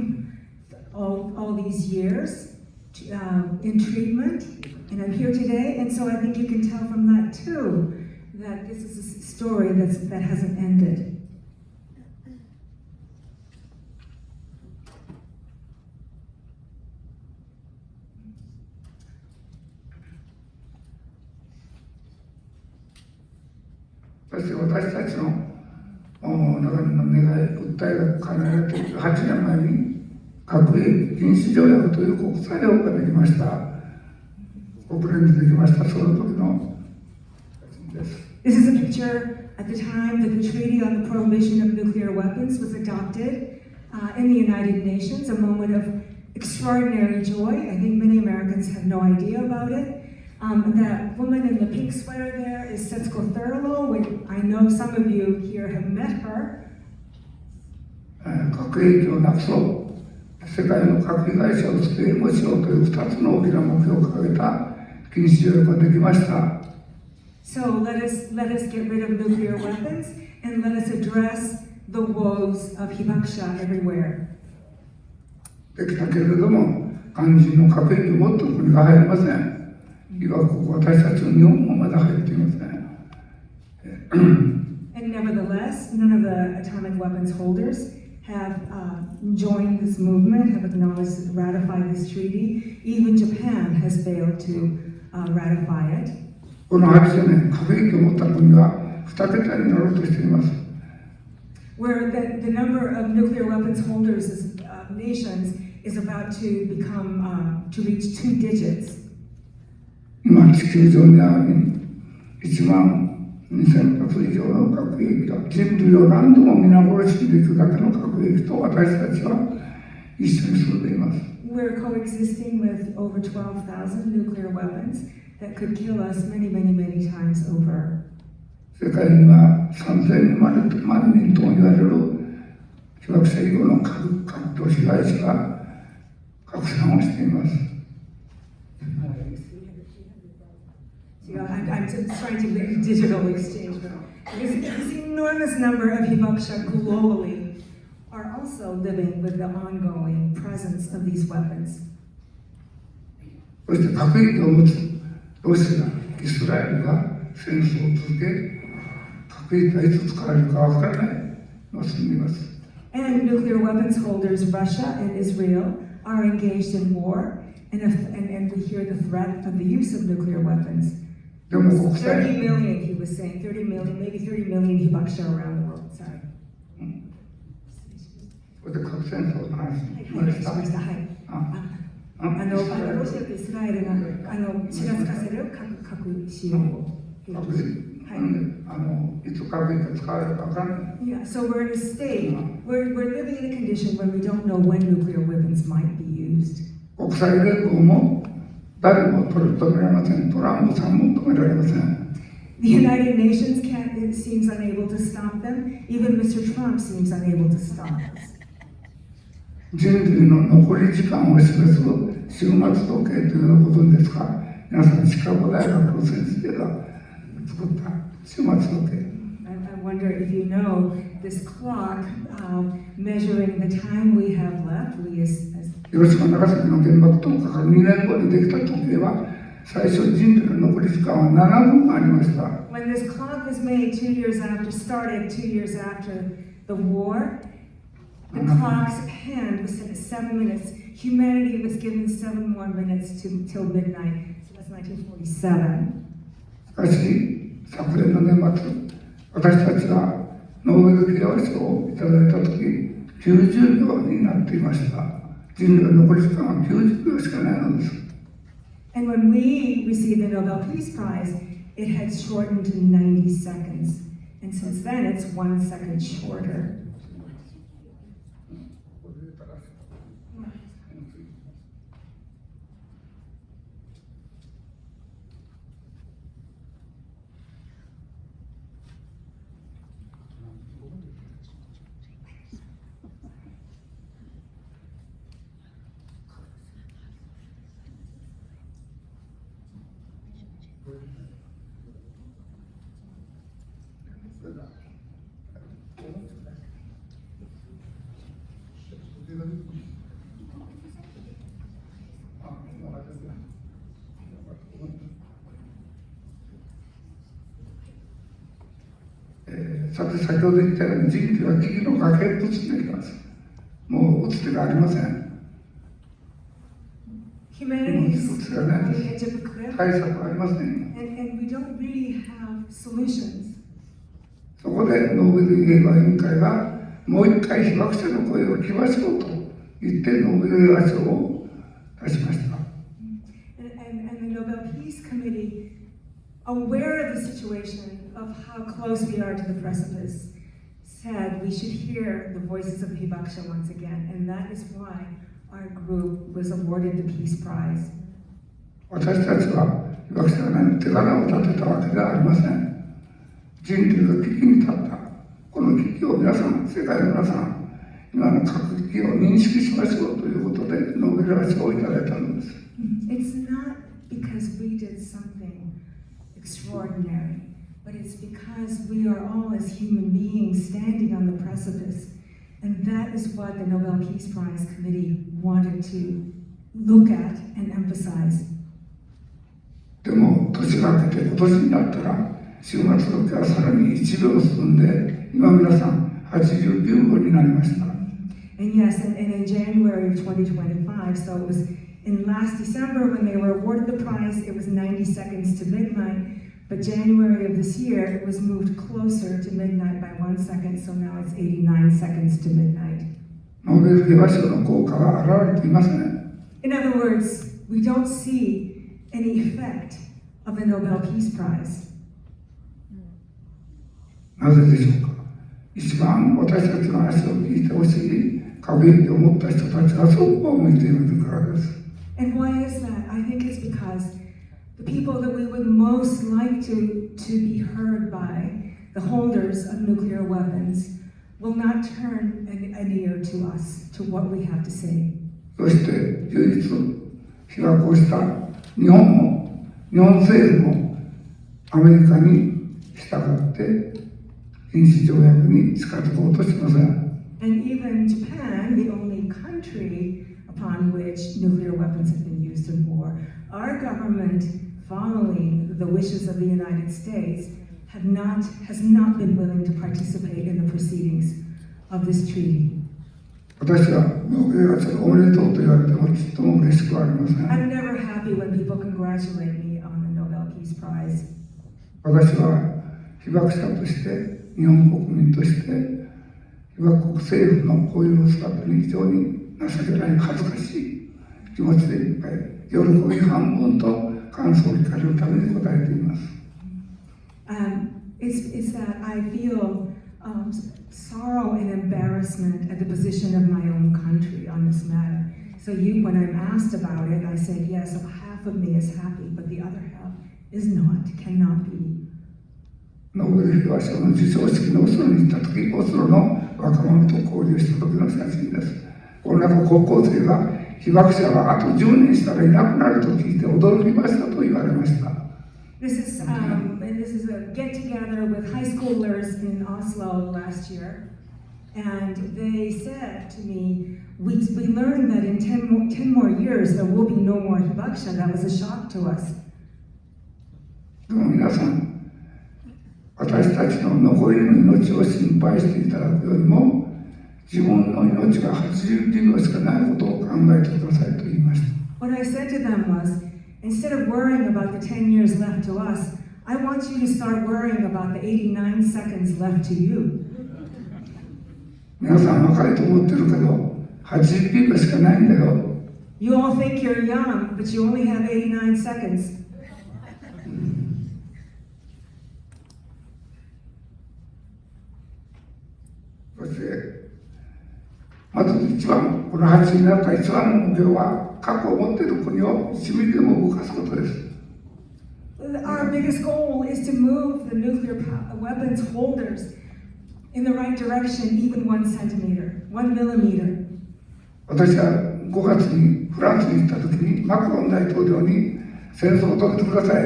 all these years in treatment, and I'm here today. And so I think you can tell from that too that this is a story that hasn't ended.
そして私たちの中の願い、訴えが叶えられている8年前に核兵器禁止条約という国際法ができました。国連でできました。その時の写真です。
This is a picture at the time that the Treaty on the Prohibition of Nuclear Weapons was adopted in the United Nations, a moment of extraordinary joy. I think many Americans have no idea about it. That woman in the pink sweater there is Setsuko Thurlow, which I know some of you here have met her.
核兵器をなくそう、世界の核被害者を救いもしようという2つの大きな目標を掲げた禁止条約ができました。
So let us get rid of nuclear weapons and let us address the woes of hibakusha everywhere.
できたけれども、肝心の核兵器を持っている国が入りません。いわく私たちの日本もまだ入っていません。
And nevertheless, none of the atomic weapons holders have joined this movement, have acknowledged, ratified this treaty. Even Japan has failed to ratify it.
この80年、核兵器を持った国は2桁になろうとしています。
Where the number of nuclear weapons holders nations is about to become to reach 2 digits.
今、地球上には12000発以上の核兵器が人類を何度も皆殺しにできるだけの核兵器と私たちは一緒に住んでいます。
We're coexisting with over 12,000 nuclear weapons that could kill us many, many, many times over.
世界には3000万人とも言われる被爆者以後の核闘被害者が拡散をしています。
I'm trying to make digital exchange. This enormous number of hibakusha globally are also living with the ongoing presence of these weapons.
そして核兵器を持つロシア、イスラエルが戦争を続け、核兵器がいつ使われるかわからないのが進んでいます。
And nuclear weapons holders, Russia and Israel, are engaged in war, and we hear the threat of the use of nuclear weapons.
でも国際
30 million, he was saying, 30 million, maybe 30 million hibakusha around the world. Sorry.
これで核戦争の話にしました。
ロシアとイスラエルがちらつかせる核使用を。
いつ核兵器が使われるか分からない。
Yeah, so we're in a state, we're living in a condition where we don't know when nuclear weapons might be used.
国際連合も誰も取り止められません。トランプさんも止められません。
The United Nations seems unable to stop them. Even Mr. Trump seems unable to stop us.
人類の残り時間を示す終末時計というのをご存知ですか？皆さん、シカゴ大学の先生が作った終末時計。
I wonder if you know this clock measuring the time we have left. We as
広島長崎の原爆投下から2年後にできた時計は最初人類の残り時間は7分ありました。
When this clock was made 2 years after, started 2 years after the war, the clock's hand was set at 7 minutes. Humanity was given 7 more minutes till midnight. So that's 1947.
しかし、昨年の年末、私たちがノーベル平和賞をいただいたとき、90秒になっていました。人類の残り時間は90秒しかないのです。
And when we received the Nobel Peace Prize, it had shortened to 90 seconds. And since then, it's 1 second shorter.
さて、先ほど言ったように人類は危機の崖っぷちになります。もう打つ手がありません。
Humanity is
打
on
つ手がない
the
で
edge
す。
of a cliff,
対策はありません。
and we don't really have solutions.
そこでノーベル平和委員会がもう一回被爆者の声を聞きましょうと言ってノーベル平和賞を出しました。
And the Nobel Peace Committee, aware of the situation, of how close we are to the precipice, said we should hear the voices of Hibakusha once again, and that is why our group was awarded the Peace Prize.
私たちは被爆者が何も手柄を立てたわけではありません。人類が危機に立った。この危機を皆さん、世界の皆さん、今の核危機を認識しましょうということでノーベル平和賞をいただいたのです。
It's not because we did something extraordinary, but it's because we are all as human beings standing on the precipice. And that is what the Nobel Peace Prize Committee wanted to look at and emphasize.
でも年が明けて今年になったら終末時はさらに1秒進んで今皆さん89秒になりました。
And yes, and in January of 2025, so it was in last December when they were awarded the prize, it was 90 seconds to midnight. But January of this year, it was moved closer to midnight by 1 second, so now it's 89 seconds to midnight.
ノーベル平和賞の効果は現れていません。
In other words, we don't see any effect of the Nobel Peace Prize.
なぜでしょうか。一番私たちの話を聞いてほしい核兵器を持った人たちがそう向いているからです。
And why is that? I think it's because the people that we would most like to be heard by, the holders of nuclear weapons, will not turn an ear to us, to what we have to say.
そして唯一被爆をした日本政府もアメリカに従って禁止条約に近づこうとしません。
And even Japan, the only country upon which nuclear weapons have been used in war, our government, following the wishes of the United States, has not been willing to participate in the proceedings of this treaty.
私はノーベル平和賞おめでとうと言われてもちっとも嬉しくありません。
I'm never happy when people congratulate me on the Nobel Peace Prize.
私は被爆者として日本国民として被爆国政府のこういう姿に非常に情けない恥ずかしい気持ちでいっぱい喜び半分と感想を聞かれるために答えています。
It's that I feel sorrow and embarrassment at the position of my own country on this matter. So when I'm asked about it, I said, yes, half of me is happy, but the other half is not, cannot be.
ノーベル平和賞の授賞式のオスロに行った時、オスロの若者と交流した時の写真です。この中高校生が被爆者はあと10年したらいなくなると聞いて驚きましたと言われました。
This is a get-together with high schoolers in Oslo last year, and they said to me, we learned that in 10 more years there will be no more hibakusha. That was a shock to us.
でも皆さん、私たちの残りの命を心配していただくよりも、自分の命が80秒しかないことを考えてくださいと言いました。
What I said to them was, instead of worrying about the 10 years left to us, I want you to start worrying about the 89 seconds left to you.
皆さん若いと思ってるけど、80秒しかないんだよ。
You all think you're young, but you only have 89 seconds.
そして、まず一番、この8になった一番の目標は、核を持っている国を1ミリでも動かすことです。
Our biggest goal is to move the nuclear weapons holders in the right direction, even 1 centimeter, 1 millimeter.
私は5月にフランスに行った時にマクロン大統領に戦争を止めてください。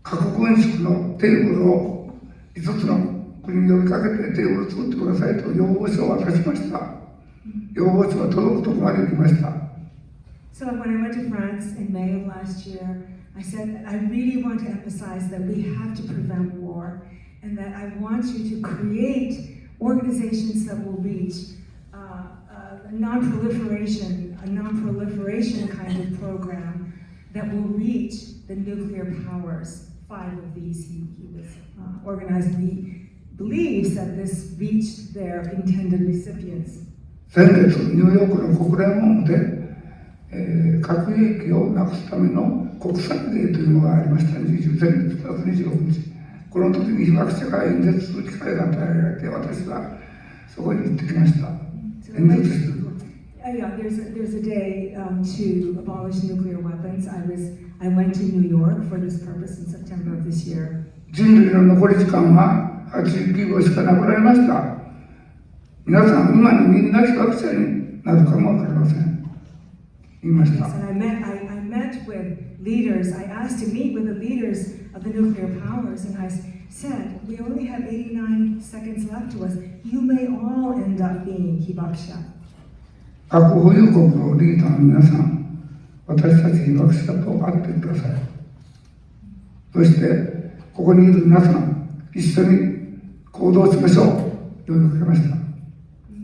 核軍縮のテーブルを5つの国に呼びかけてテーブルを作ってくださいと要望書を渡しました。要望書は届くとこまで行きました。
So when I went to France in May of last year, I said that I really want to emphasize that we have to prevent war and that I want you to create organizations that will reach a non-proliferation kind of program that will reach the nuclear powers. 5 of these he was organized. He believes that this reached their intended recipients.
先月ニューヨークの国連本部で核兵器をなくすための国際デーというのがありました。先月9月26日。この時に被爆者が演説する機会が与えられて、私はそこに行ってきました。演説する。
Yeah, there's a day to abolish nuclear weapons. I went to New York for this purpose in September of this year.
人類の残り時間は89秒しかなくなりました。皆さん、今にみんな被爆者になるかもわかりません。
Yes, and I met with leaders. I asked to meet with the leaders of the nuclear powers, and I said, we only have 89 seconds left to us. You may all end up being hibakusha.
核保有国のリーダーの皆さん、私たち被爆者と会ってください。そして、ここにいる皆さん、一緒に行動しましょう。呼びかけました。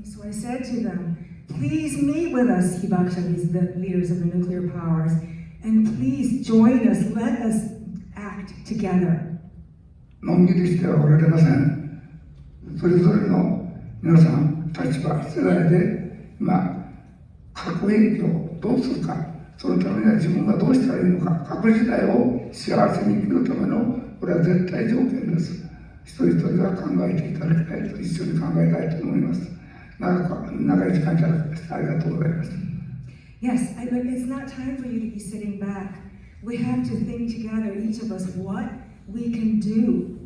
So I said to them, please meet with us, hibakusha, the leaders of the nuclear powers, and please join us, let us act together.
のんびりしてはおられません。それぞれの皆さん、立場、世代で、核兵器をどうするか、そのためには自分がどうしたらいいのか、核時代を幸せに生きるための、これは絶対条件です。一人一人が考えていただきたいと、一緒に考えたいと思います。長い時間いただきました。ありがとうございました。
Yes, it's not time for you to be sitting back. We have to think together, each of us, what we can do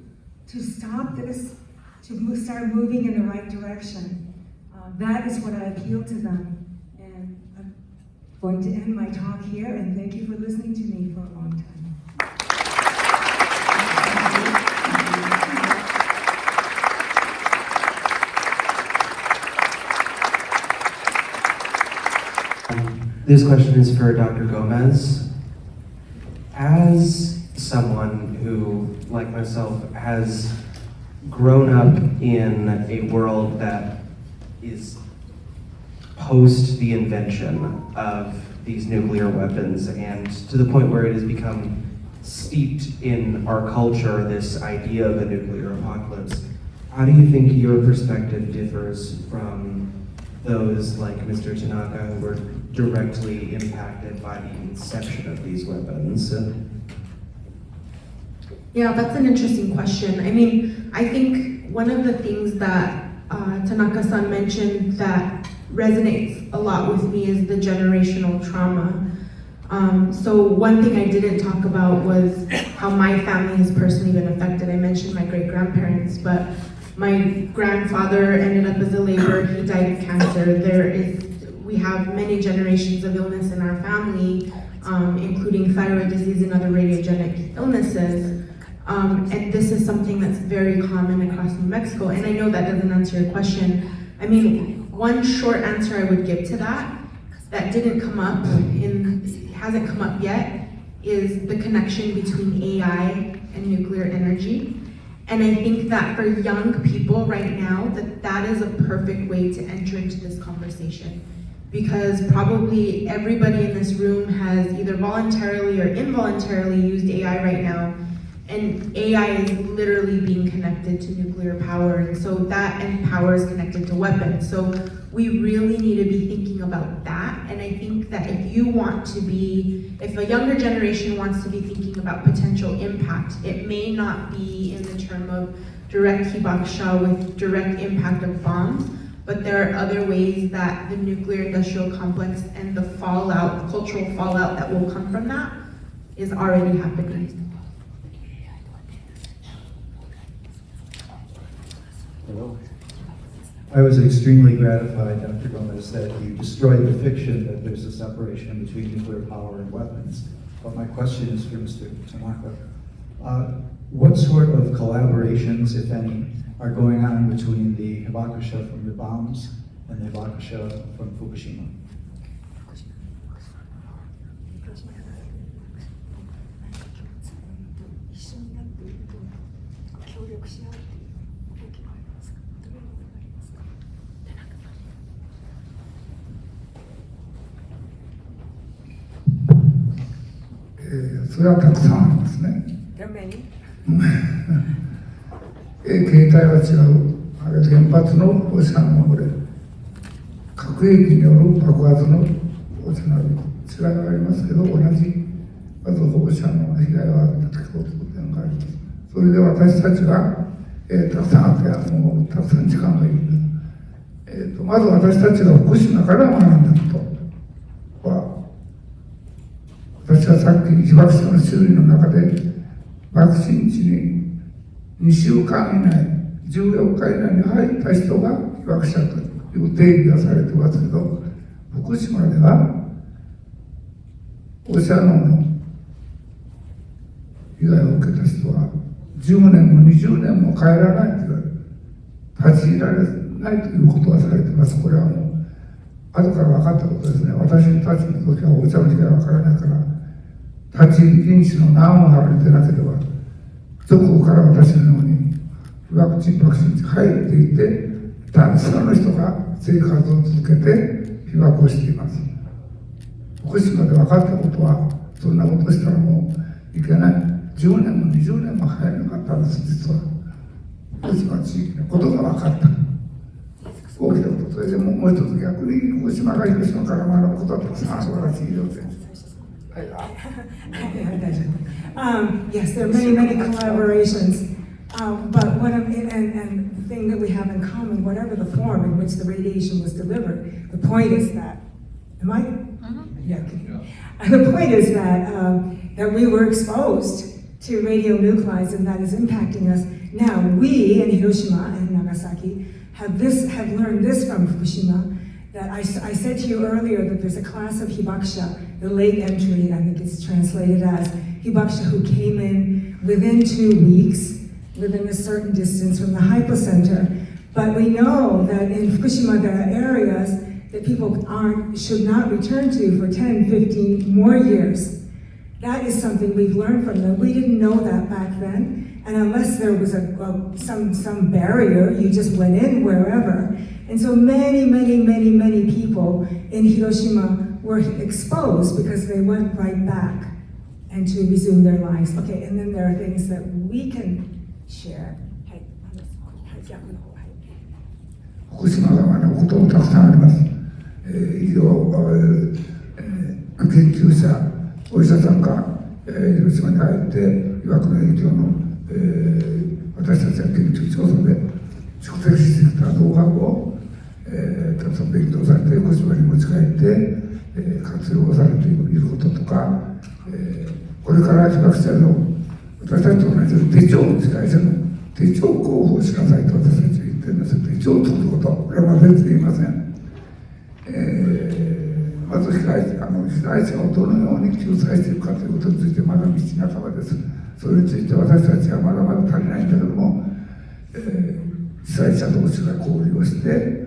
to stop this, to start moving in the right direction. That is what I appeal to them. And I'm going to end my talk here, and thank you for listening to me for a long time.
This question is for Dr. Gómez. As someone who, like myself, has grown up in a world that is post the invention of these nuclear weapons, and to the point where it has become steeped in our culture, this idea of a nuclear apocalypse, how do you think your perspective differs from those like Mr. Tanaka who were directly impacted by the inception of these weapons?
Yeah, that's an interesting question. I mean, I think one of the things that Tanaka-san mentioned that resonates a lot with me is the generational trauma. So one thing I didn't talk about was how my family has personally been affected. I mentioned my great-grandparents, but my grandfather ended up as a laborer. He died of cancer. We have many generations of illness in our family, including thyroid disease and other radiogenic illnesses. And this is something that's very common across New Mexico. And I know that doesn't answer your question. I mean, one short answer I would give to that didn't come up hasn't come up yet, is the connection between AI and nuclear energy. And I think that for young people right now, that is a perfect way to enter into this conversation. Because probably everybody in this room has either voluntarily or involuntarily used AI right now. And AI is literally being connected to nuclear power. And so and power is connected to weapons. So we really need to be thinking about that. And I think that if a younger generation wants to be thinking about potential impact, it may not be in the term of direct hibakusha with direct impact of bombs, but there are other ways that the nuclear industrial complex and the fallout, cultural fallout that will come from that is already happening.
Hello. I was extremely gratified, Dr. Gómez, that you destroyed the fiction that there's a separation between nuclear power and weapons. But my question is for Mr. Tanaka. What sort of collaborations, if any, are going on between the hibakusha from the bombs and the hibakusha from Fukushima?
それはたくさんありますね。
There are many.
形態は違う。あれ原発の放射能漏れ、核兵器による爆発の放射能違いがありますけど、同じまず放射能の被害を与えた共通点があります。それで私たちが、たくさんあってもうたくさん時間がいるんです。まず私たちが福島から学んだことは、私はさっき被爆者の種類の中で爆心地に2週間以内、14日以内に入った人が被爆者という定義がされてますけど、福島では放射能の被害を受けた人は10年も20年も帰らないと立ち入られないということがされています。これはもう後から分かったことですね。私たちの時は放射の被害が分からないから、立ち入り禁止の難を貼られてなければ、そこから私のように被爆地爆心地に入っていて、たくさんの人が生活を続けて被爆をしています。福島で分かったことは、そんなことしたらもういけない。10年も20年も入らなかったんです、実は。福島地域のことが分かった。大きなこと。それでもう一つ逆に福島が広島から学ぶことはたくさん素晴らしいようです。
Yes, there are many collaborations, but and the thing that we have in common, whatever the form in which the radiation was delivered, the point is that, Yeah. And the point is that we were exposed to radionuclides, and that is impacting us. Now, we in Hiroshima and Nagasaki have learned this from Fukushima, that I said to you earlier that there's a class of hibakusha, the late entry, I think it's translated as hibakusha, who came in within 2 weeks, within a certain distance from the hypocenter. But we know that in Fukushima there are areas that people should not return to for 10, 15 more years. That is something we've learned from them. We didn't know that back then. And unless there was some barrier, you just went in wherever. And so many people in Hiroshima were exposed because they went right back and to resume their lives. Okay, and then there are things that we can share.
福島側のこともたくさんあります。医療研究者、お医者さんが、広島に入って被爆の影響の、私たちが研究調査で蓄積してきた動画を、たくさん勉強されて福島に持ち帰って、活用されていることとか、これから被爆者の私たちと同じ手帳を被害者の手帳を広報しなさいと私たちは言ってるんです。手帳を取ること、これは別に言いません。まず被害者をどのように救済していくかということについてまだ道半ばです。それについて私たちはまだまだ足りないんだけども、被災者同士が交流をして、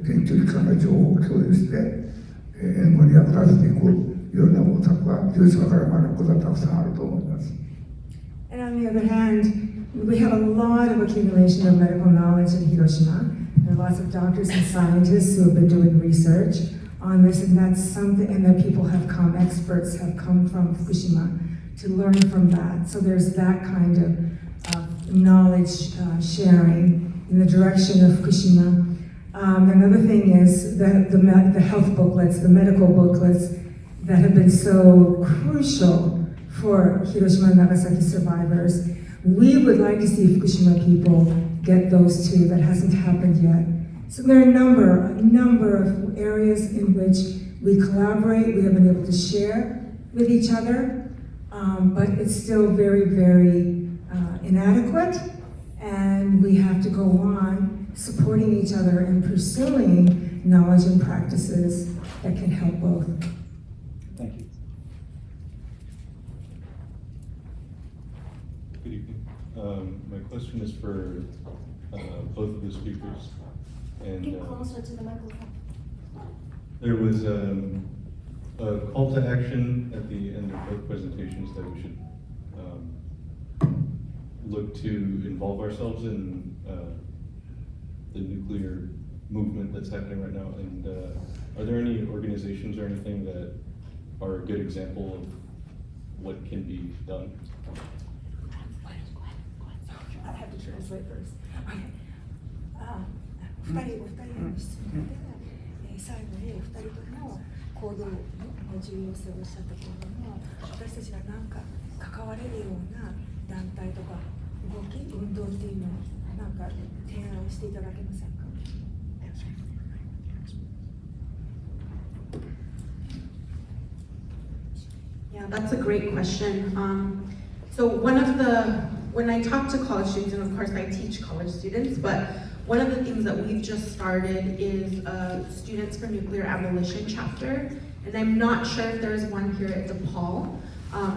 研究機関が情報を共有して、援護に役立てていく、いろんな方策は広島から学ぶことはたくさんあると思います。
And on the other hand, we have a lot of accumulation of medical knowledge in Hiroshima. There are lots of doctors and scientists who have been doing research on this, and that's something, and that people have come, experts have come from Fukushima to learn from that. So there's that kind of knowledge sharing in the direction of Fukushima. Another thing is that the health booklets, the medical booklets that have been so crucial for Hiroshima and Nagasaki survivors. We would like to see Fukushima people get those too. That hasn't happened yet. So there are a number of areas in which we collaborate. We have been able to share with each other, but it's still very, very inadequate. And we have to go on supporting each other and pursuing knowledge and practices that can help both.
Thank you.
Good evening. My question is for both of the speakers. And
Get closer to the microphone.
there was a call to action at the end of both presentations that we should look to involve ourselves in the nuclear movement that's happening right now. And are there any organizations or anything that are a good example of what can be done?
I have to translate first. Okay. お二人の質問で、最後にお二人とも行動の重要性をおっしゃったけれども、私たちが何か関われるような団体とか動き、運動っていうのをなんか提案していただけませんか?
Yeah, that's a great question. So when I talk to college students, and of course I teach college students, but one of the things that we've just started is Students for Nuclear Abolition chapter, and I'm not sure if there's one here at DePaul,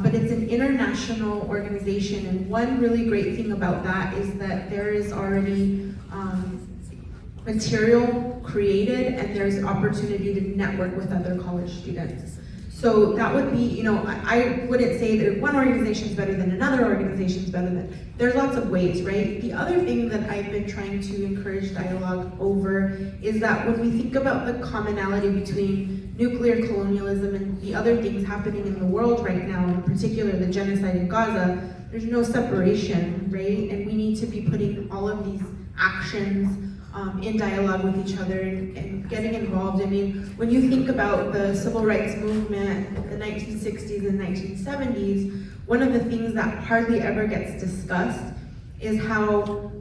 but it's an international organization, and one really great thing about that is that there is already material created, and there's an opportunity to network with other college students. So that would be, I wouldn't say that one organization is better than another organization is better than, there's lots of ways, right? The other thing that I've been trying to encourage dialogue over is that when we think about the commonality between nuclear colonialism and the other things happening in the world right now, in particular the genocide in Gaza, there's no separation, right? And we need to be putting all of these actions in dialogue with each other and getting involved. I mean, when you think about the civil rights movement in the 1960s and 1970s, one of the things that hardly ever gets discussed is how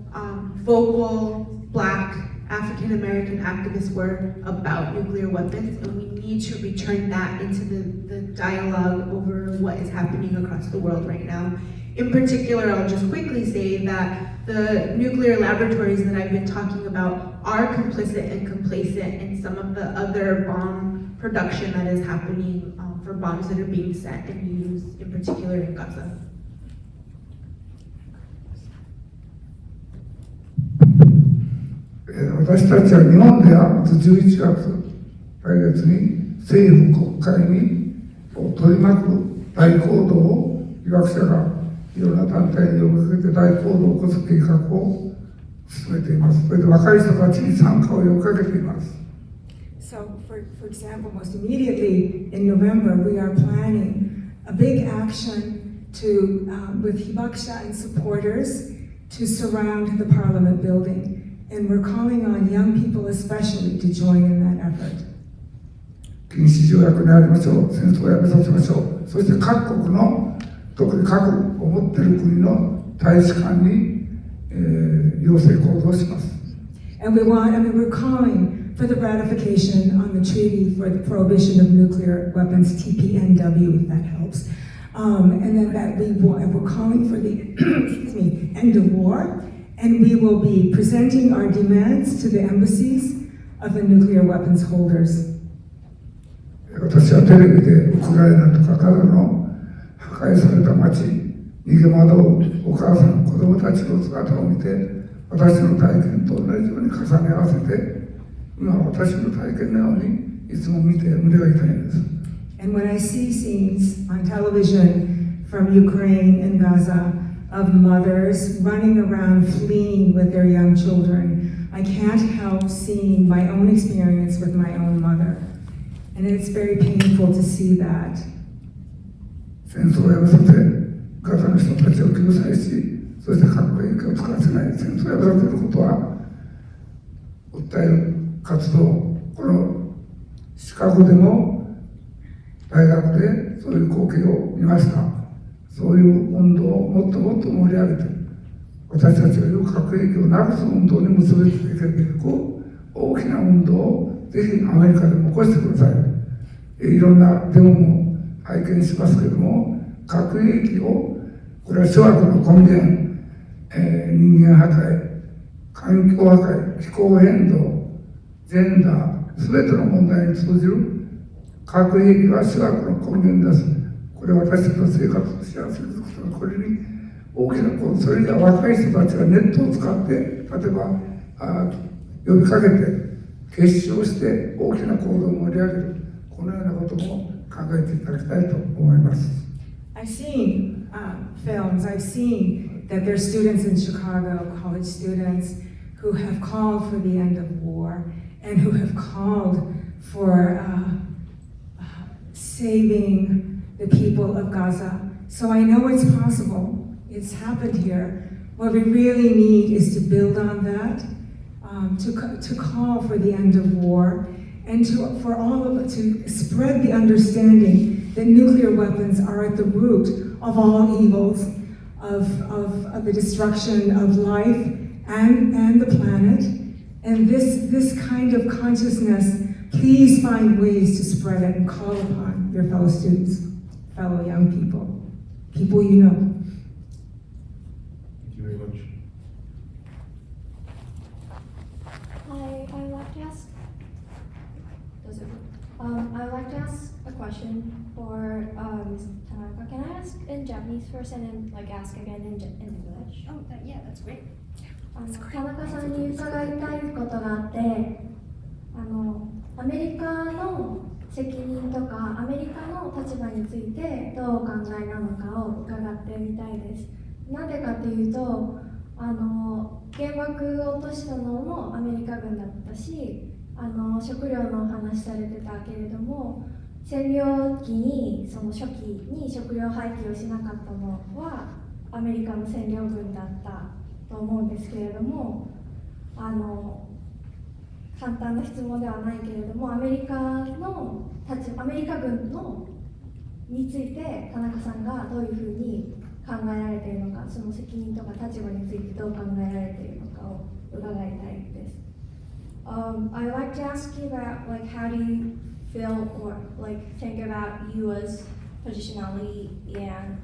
vocal Black African American activists were about nuclear weapons, and we need to return that into the dialogue over what is happening across the world right now. In particular, I'll just quickly say that the nuclear laboratories that I've been talking about are complicit and complacent in some of the other bomb production that is happening for bombs that are being set and used, in particular in Gaza.
私たちは日本ではまず11月、来月に政府国会に取り巻く大行動を被爆者がいろんな団体に呼びかけて大行動を起こす計画を進めています。それで若い人たちに参加を呼びかけています。
So, for example, most immediately in November, we are planning a big action with Hibakusha and supporters to surround the Parliament building. And we're calling on young people especially to join in that effort.
禁止条約にありましょう。戦争をやめさせましょう。そして各国の、特に核を持っている国の大使館に、要請行動します。
And we're calling for the ratification on the Treaty for the Prohibition of Nuclear Weapons, TPNW, if that helps. And then we're calling for the end of war, and we will be presenting our demands to the embassies of the nuclear weapons holders.
私はテレビでウクライナとかガザの破壊された町、逃げ惑うお母さん、子供たちの姿を見て、私の体験と同じように重ね合わせて、今私の体験のようにいつも見て胸が痛いんです。
And when I see scenes on television from Ukraine and Gaza of mothers running around fleeing with their young children, I can't help seeing my own experience with my own mother. And it's very painful to see that.
戦争をやめさせ、ガザの人たちを救済し、そして核兵器を使わせない、戦争をやめさせることは、訴える活動、このシカゴでも大学でそういう光景を見ました。そういう運動をもっともっと盛り上げて、私たちが言う核兵器をなくす運動に結びつけていく大きな運動をぜひアメリカでも起こしてください。いろんなデモも拝見しますけども、核兵器を、これは諸悪の根源、人間破壊、環境破壊、気候変動、ジェンダー、すべての問題に通じる核兵器は諸悪の根源です。これは私たちの生活を幸せにすることのこれに大きな、それには若い人たちがネットを使って、例えば呼びかけて、結集して大きな行動を盛り上げる、このようなことも考えていただきたいと思います。
I've seen films, I've seen that there's students in Chicago, college students, who have called for the end of war and who have called for saving the people of Gaza. So I know it's possible, it's happened here. What we really need is to build on that, to call for the end of war, and for all of it to spread the understanding that nuclear weapons are at the root of all evils, of the destruction of life and the planet. And this kind of consciousness, please find ways to spread it and call upon your fellow students, fellow young people you know.
Thank you very much.
Hi, I'd like to ask a question for Ms. Tanaka. Can I ask in Japanese first and then ask again in English?
Oh, yeah, that's great.
田中さんに伺いたいことがあって、アメリカの責任とかアメリカの立場についてどうお考えなのかを伺ってみたいです。なんでかというと、原爆を落としたのもアメリカ軍だったし、食料の話されてたけれども、占領期にその初期に食料廃棄をしなかったのはアメリカの占領軍だったと思うんですけれども、簡単な質問ではないけれども、アメリカ軍のについて田中さんがどういうふうに考えられているのか、その責任とか立場についてどう考えられているのかを伺いたいです。I'd like to ask you about how do you feel or think about U.S. positionality and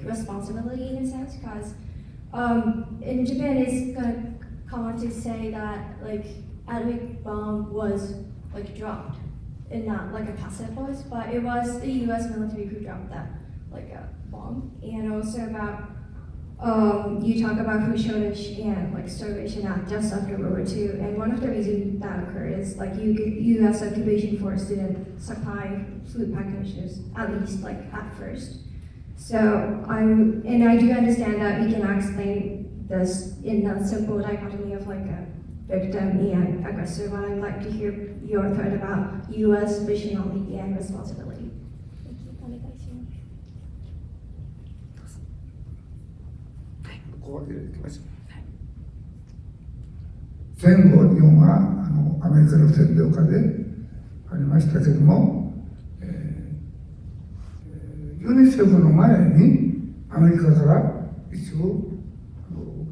responsibility in a sense, because in Japan it's kind of common to say that atomic bomb was dropped in not a passive voice, but it was the U.S. military who dropped that a bomb. And also about you talk about food shortage and starvation just after World War II, and one of the reasons that occurred is U.S. occupation force didn't supply food packages, at least at first. So I do understand that we cannot explain this in a simple dichotomy of a victim and aggressor, but I'd like to hear your thought about U.S. positionality and responsibility. Thank you. お願いします。
ここまでいきましょう。戦後日本はアメリカの占領下でありましたけども、ユニセフの前にアメリカから一応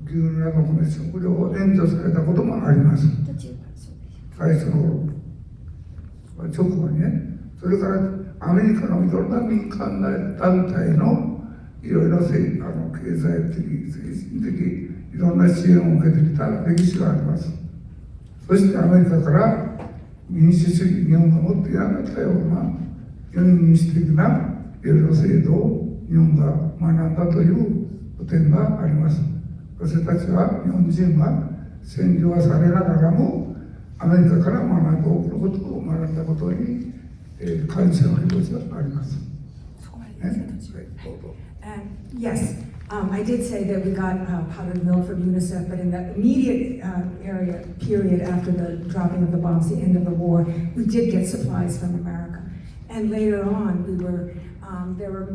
牛乳などの食料を援助されたこともあります。最初の頃、直後にね。それからアメリカのいろんな民間団体のいろいろ経済的、精神的いろんな支援を受けてきた歴史があります。そしてアメリカから民主主義、日本が持っていなかったような非民主的ないろいろ制度を日本が学んだという点があります。私たちは、日本人は占領はされながらもアメリカから学ぶ多くのことを学んだことに、感謝の気持ちがあります。ね、はい、どうぞ。
Yes, I did say that we got powdered milk from UNICEF, but in the immediate period after the dropping of the bombs, the end of the war, we did get supplies from America. And later on, there were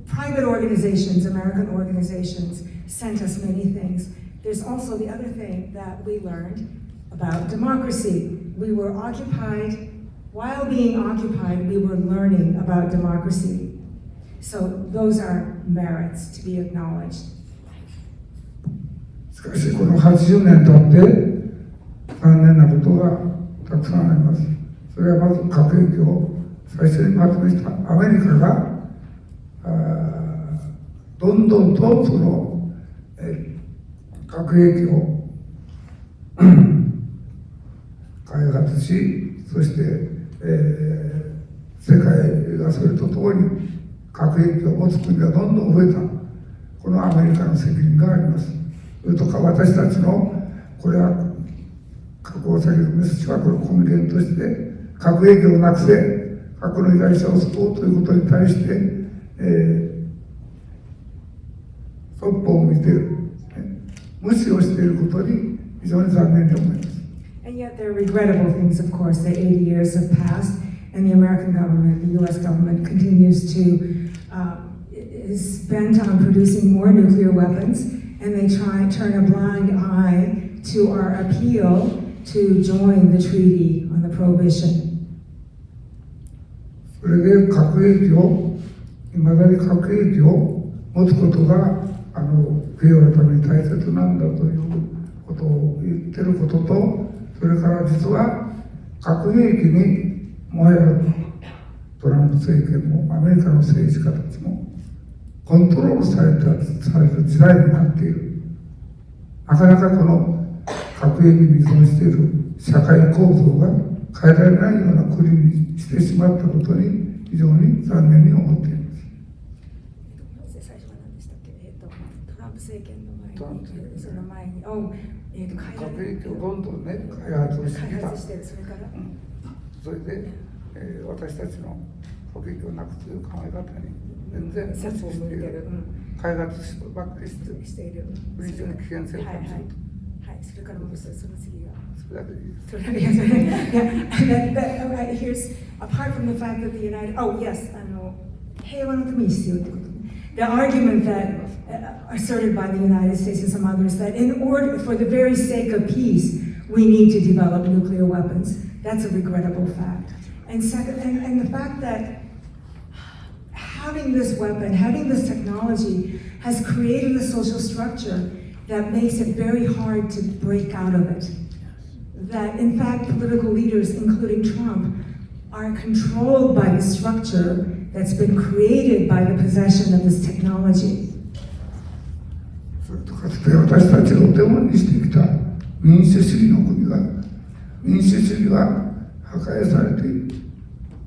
private organizations, American organizations, sent us many things. There's also the other thing that we learned about democracy. We were occupied, while being occupied, we were learning about democracy. So those are merits to be acknowledged.
しかしこの80年経って残念なことがたくさんあります。それはまず核兵器を最初に発明したアメリカがどんどんとその核兵器を開発し、そして、世界がそれとともに核兵器を持つ国がどんどん増えた。このアメリカの責任があります。それとか私たちの、これは核を先のメッセージはこの根源として、核兵器をなくせ、核の被害者を救おうということに対して、そっぽを向いている、無視をしていることに非常に残念に思います。
And yet there are regrettable things, of course, that 80 years have passed, and the American government, the US government, continues to, is bent on producing more nuclear weapons, and they try to turn a blind eye to our appeal to join the treaty on the prohibition.
それで核兵器を、いまだに核兵器を持つことが、平和のために大切なんだということを言ってることと、それから実は核兵器にもはやトランプ政権もアメリカの政治家たちもコントロールされる時代になっている。なかなかこの核兵器に依存している社会構造が変えられないような国にしてしまったことに非常に残念に思っています。
トランプ政権の前に、その前に、
核兵器をどんどんね、開発をしてきた。
それから、
それで、私たちの核兵器をなくすという考え方に全然接している、開発ばっかりしている、非常に危険性を感じる。
はい、それからもうその次が。
それだけでいいです。
それだけです。Here's apart from the fact that the United, yes, 平和のために必要ってこと。The argument that asserted by the United States and some others that in order, for the very sake of peace, we need to develop nuclear weapons. That's a regrettable fact. And second, and the fact that having this weapon, having this technology has created a social structure that makes it very hard to break out of it. That in fact, political leaders, including Trump, are controlled by the structure that's been created by the possession of this technology.
それとかつて私たちがお手本にしてきた民主主義の国が、民主主義は破壊されている、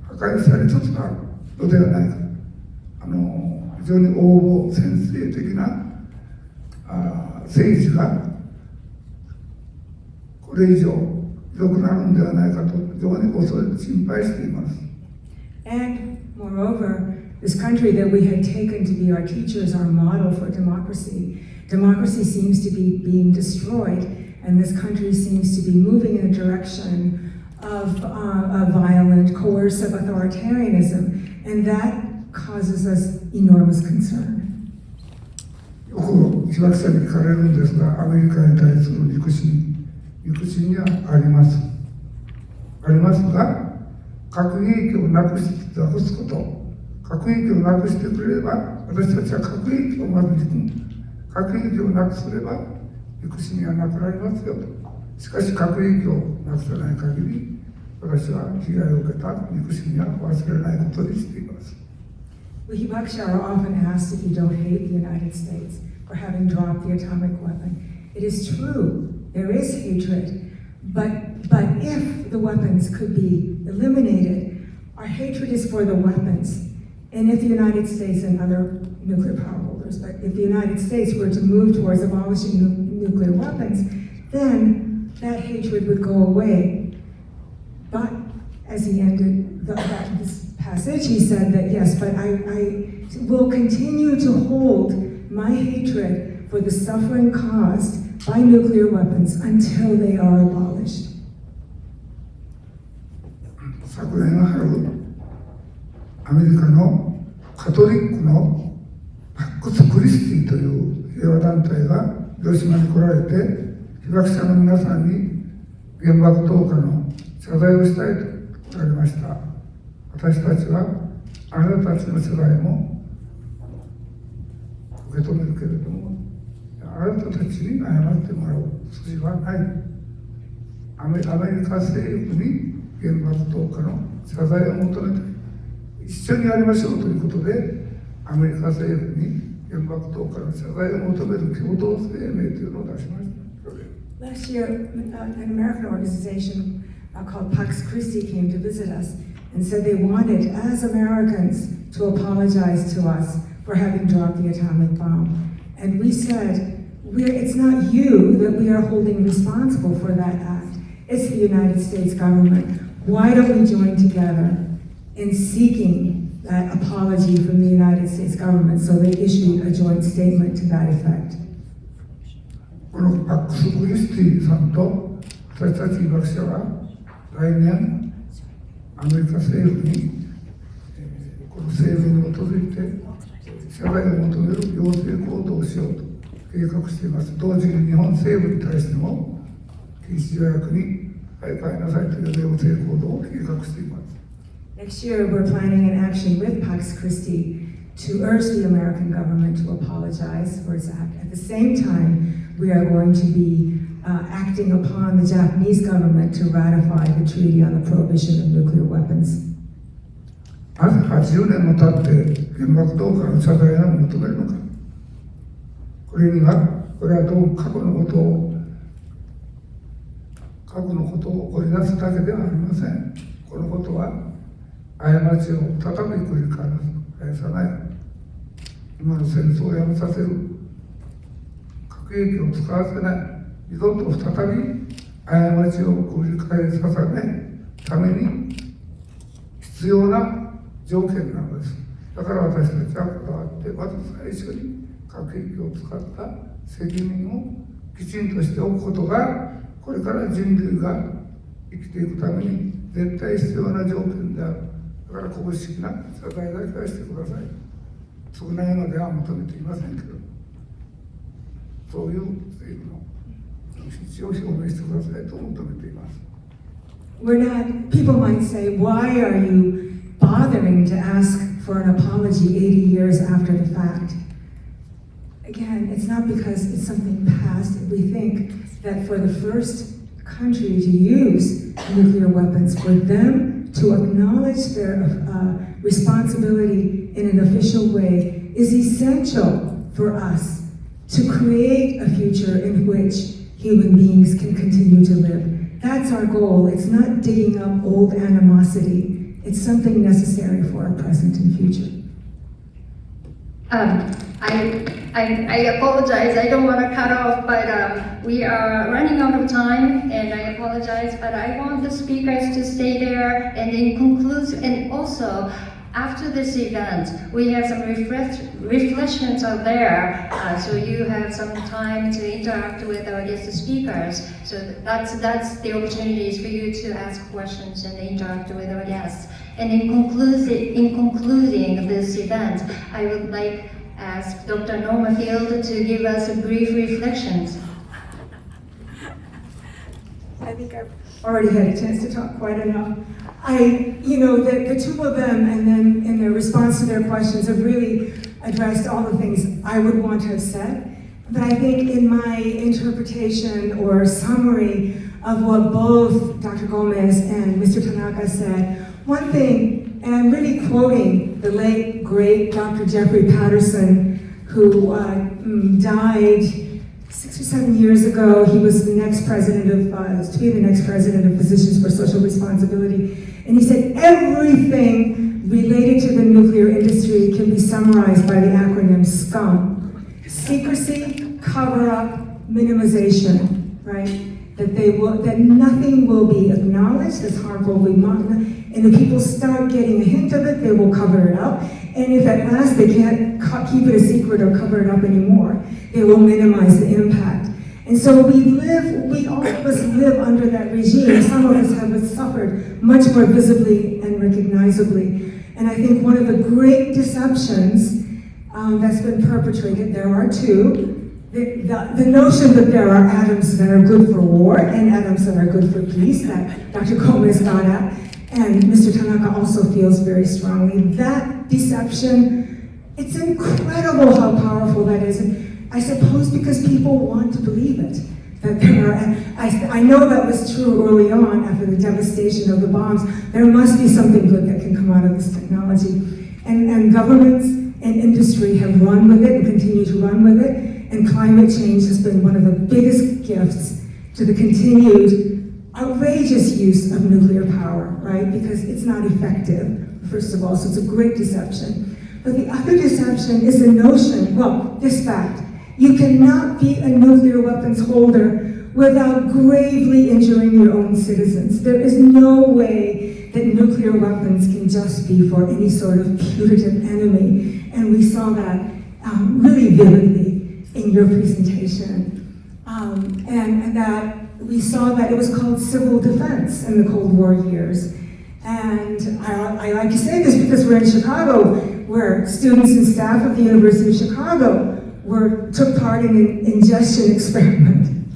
破壊されつつあるのではないか。非常に横暴専制的な政治がこれ以上ひどくなるんではないかと非常に心配しています。
And moreover, this country that we had taken to be our teachers, our model for democracy, democracy seems to be being destroyed, and this country seems to be moving in a direction of violent, coercive authoritarianism, and that causes us enormous concern.
よく被爆者に聞かれるんですが、アメリカに対する憎しみはあります。ありますが、核兵器をなくすこと、核兵器をなくしてくれれば、私たちは核兵器をまず憎む。核兵器をなくすれば、憎しみはなくなりますよと。しかし核兵器をなくさない限り、私は被害を受けた憎しみは忘れないことにしています。
We Hibakusha are often asked if you don't hate the United States for having dropped the atomic weapon. It is true, there is hatred, but if the weapons could be eliminated, our hatred is for the weapons. And if the United States and other nuclear power holders, but if the United States were to move towards abolishing nuclear weapons, then that hatred would go away. But as he ended this passage, he said that yes, but I will continue to hold my hatred for the suffering caused by nuclear weapons until they are abolished.
昨年の春、アメリカのカトリックのパックス・クリスティという平和団体が広島に来られて、被爆者の皆さんに原爆投下の謝罪をしたいと言われました。私たちはあなたたちの謝罪も受け止めるけれども、あなたたちに謝ってもらう筋はない。アメリカ政府に原爆投下の謝罪を求めたい。一緒にやりましょうということで、アメリカ政府に原爆投下の謝罪を求める共同声明というのを出しました。
Last year, an American organization called Pax Christi came to visit us and said they wanted, as Americans, to apologize to us for having dropped the atomic bomb. And we said, it's not you that we are holding responsible for that act. It's the United States government. Why don't we join together in seeking that apology from the United States government? So they issued a joint statement to that effect.
このパックス・クリスティさんと私たち被爆者は来年アメリカ政府にこの声明に基づいて謝罪を求める要請行動をしようと計画しています。同時に日本政府に対しても禁止条約に入りなさいという要請行動を計画しています。
Next year, we're planning an action with Pax Christi to urge the American government to apologize for its act. At the same time, we are going to be acting upon the Japanese government to ratify the treaty on the prohibition of nuclear weapons.
なぜ80年も経って原爆投下の謝罪を求めるのか。これはどう過去のことを掘り出すだけではありません。このことは過ちを再び繰り返さない。今の戦争をやめさせる。核兵器を使わせない。二度と再び過ちを繰り返させないために必要な条件なのです。だから私たちはこだわって、まず最初に核兵器を使った責任をきちんとしておくことが、これから人類が生きていくために絶対必要な条件である。だから公式な謝罪だけはしてください。償いまでは求めていませんけど、そういう政府の必要を表明してくださいと求めています。
People might say, why are you bothering to ask for an apology 80 years after the fact? Again, it's not because it's something past. We think that for the first country to use nuclear weapons, for them to acknowledge their responsibility in an official way is essential for us to create a future in which human beings can continue to live. That's our goal. It's not digging up old animosity. It's something necessary for our present and future.
I apologize. I don't want to cut off, but we are running out of time, and I apologize. But I want the speakers to stay there, and in conclusion, and also after this event, we have some reflections out there, so you have some time to interact with our guest speakers. So that's the opportunities for you to ask questions and interact with our guests. And in concluding this event, I would like ask Dr. Norma Field to give us a brief reflections.
I think I've already had a chance to talk quite enough. The two of them, and then in their response to their questions, have really addressed all the things I would want to have said. But I think in my interpretation or summary of what both Dr. Gómez and Mr. Tanaka said, one thing, and I'm really quoting the late, great Dr. Jeffrey Patterson, who died 6 or 7 years ago. He was the next president to be the next president of Physicians for Social Responsibility. And he said everything related to the nuclear industry can be summarized by the acronym SCUM. Secrecy, cover-up, minimization, right? That nothing will be acknowledged as harmful. And if people start getting a hint of it, they will cover it up. And if at last they can't keep it a secret or cover it up anymore, they will minimize the impact. And so we all of us live under that regime. Some of us have suffered much more visibly and recognizably. And I think one of the great deceptions that's been perpetrated, there are two. The notion that there are atoms that are good for war and atoms that are good for peace, that Dr. Gómez got at, and Mr. Tanaka also feels very strongly. That deception, it's incredible how powerful that is. And I suppose because people want to believe it. That there are, I know that was true early on after the devastation of the bombs. There must be something good that can come out of this technology. And governments and industry have run with it and continue to run with it. And climate change has been one of the biggest gifts to the continued outrageous use of nuclear power, right? Because it's not effective, first of all, so it's a great deception. But the other deception is the notion, well, this fact, you cannot be a nuclear weapons holder without gravely injuring your own citizens. There is no way that nuclear weapons can just be for any sort of putative enemy. And we saw that really vividly in your presentation. And that we saw that it was called civil defense in the Cold War years. And I like to say this because we're in Chicago, where students and staff of the University of Chicago took part in an ingestion experiment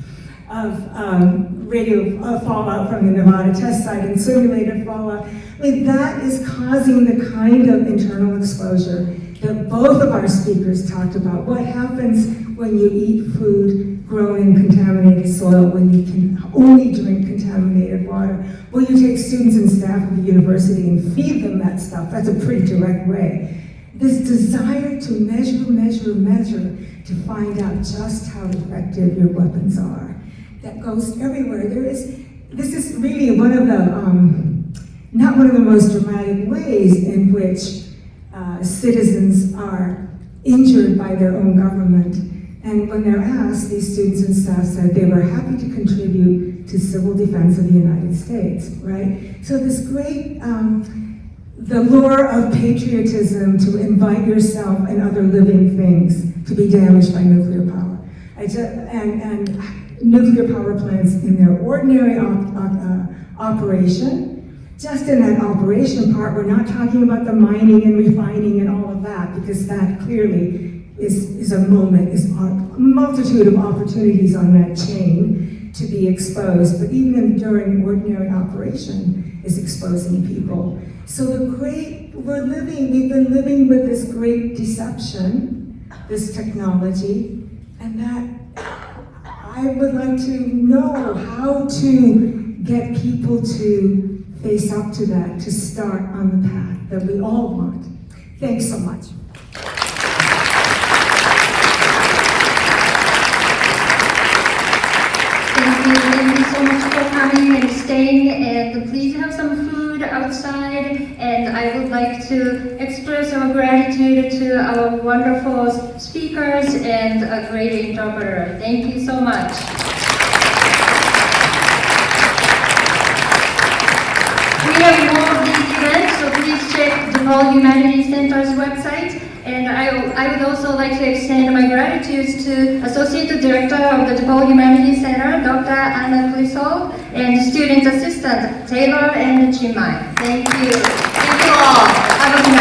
of radio fallout from the Nevada test site and simulated fallout. I mean, that is causing the kind of internal exposure that both of our speakers talked about. What happens when you eat food grown in contaminated soil, when you can only drink contaminated water? Well, you take students and staff of the university and feed them that stuff. That's a pretty direct way. This desire to measure to find out just how effective your weapons are, that goes everywhere. This is really one of the, not one of the most dramatic ways in which citizens are injured by their own government. And when they're asked, these students and staff said they were happy to contribute to civil defense of the United States, right? So this great, the lure of patriotism to invite yourself and other living things to be damaged by nuclear power. And nuclear power plants in their ordinary operation. Just in that operation part, we're not talking about the mining and refining and all of that, because that clearly is a multitude of opportunities on that chain to be exposed, but even during ordinary operation is exposing people. So we've been living with this great deception, this technology, and that I would like to know how to get people to face up to that, to start on the path that we all want. Thanks so much.
Thank you so much for coming and staying, and please have some food outside. And I would like to express our gratitude to our wonderful speakers and a great interpreter. Thank you so much. We have more of these events, so please check the DePaul Humanities Center's website. And I would also like to extend my gratitude to Associate Director of the DePaul Humanities Center, Dr. Anna Kulisov, and Student Assistant Taylor and Chimai. Thank you. Thank you all. Have a good night.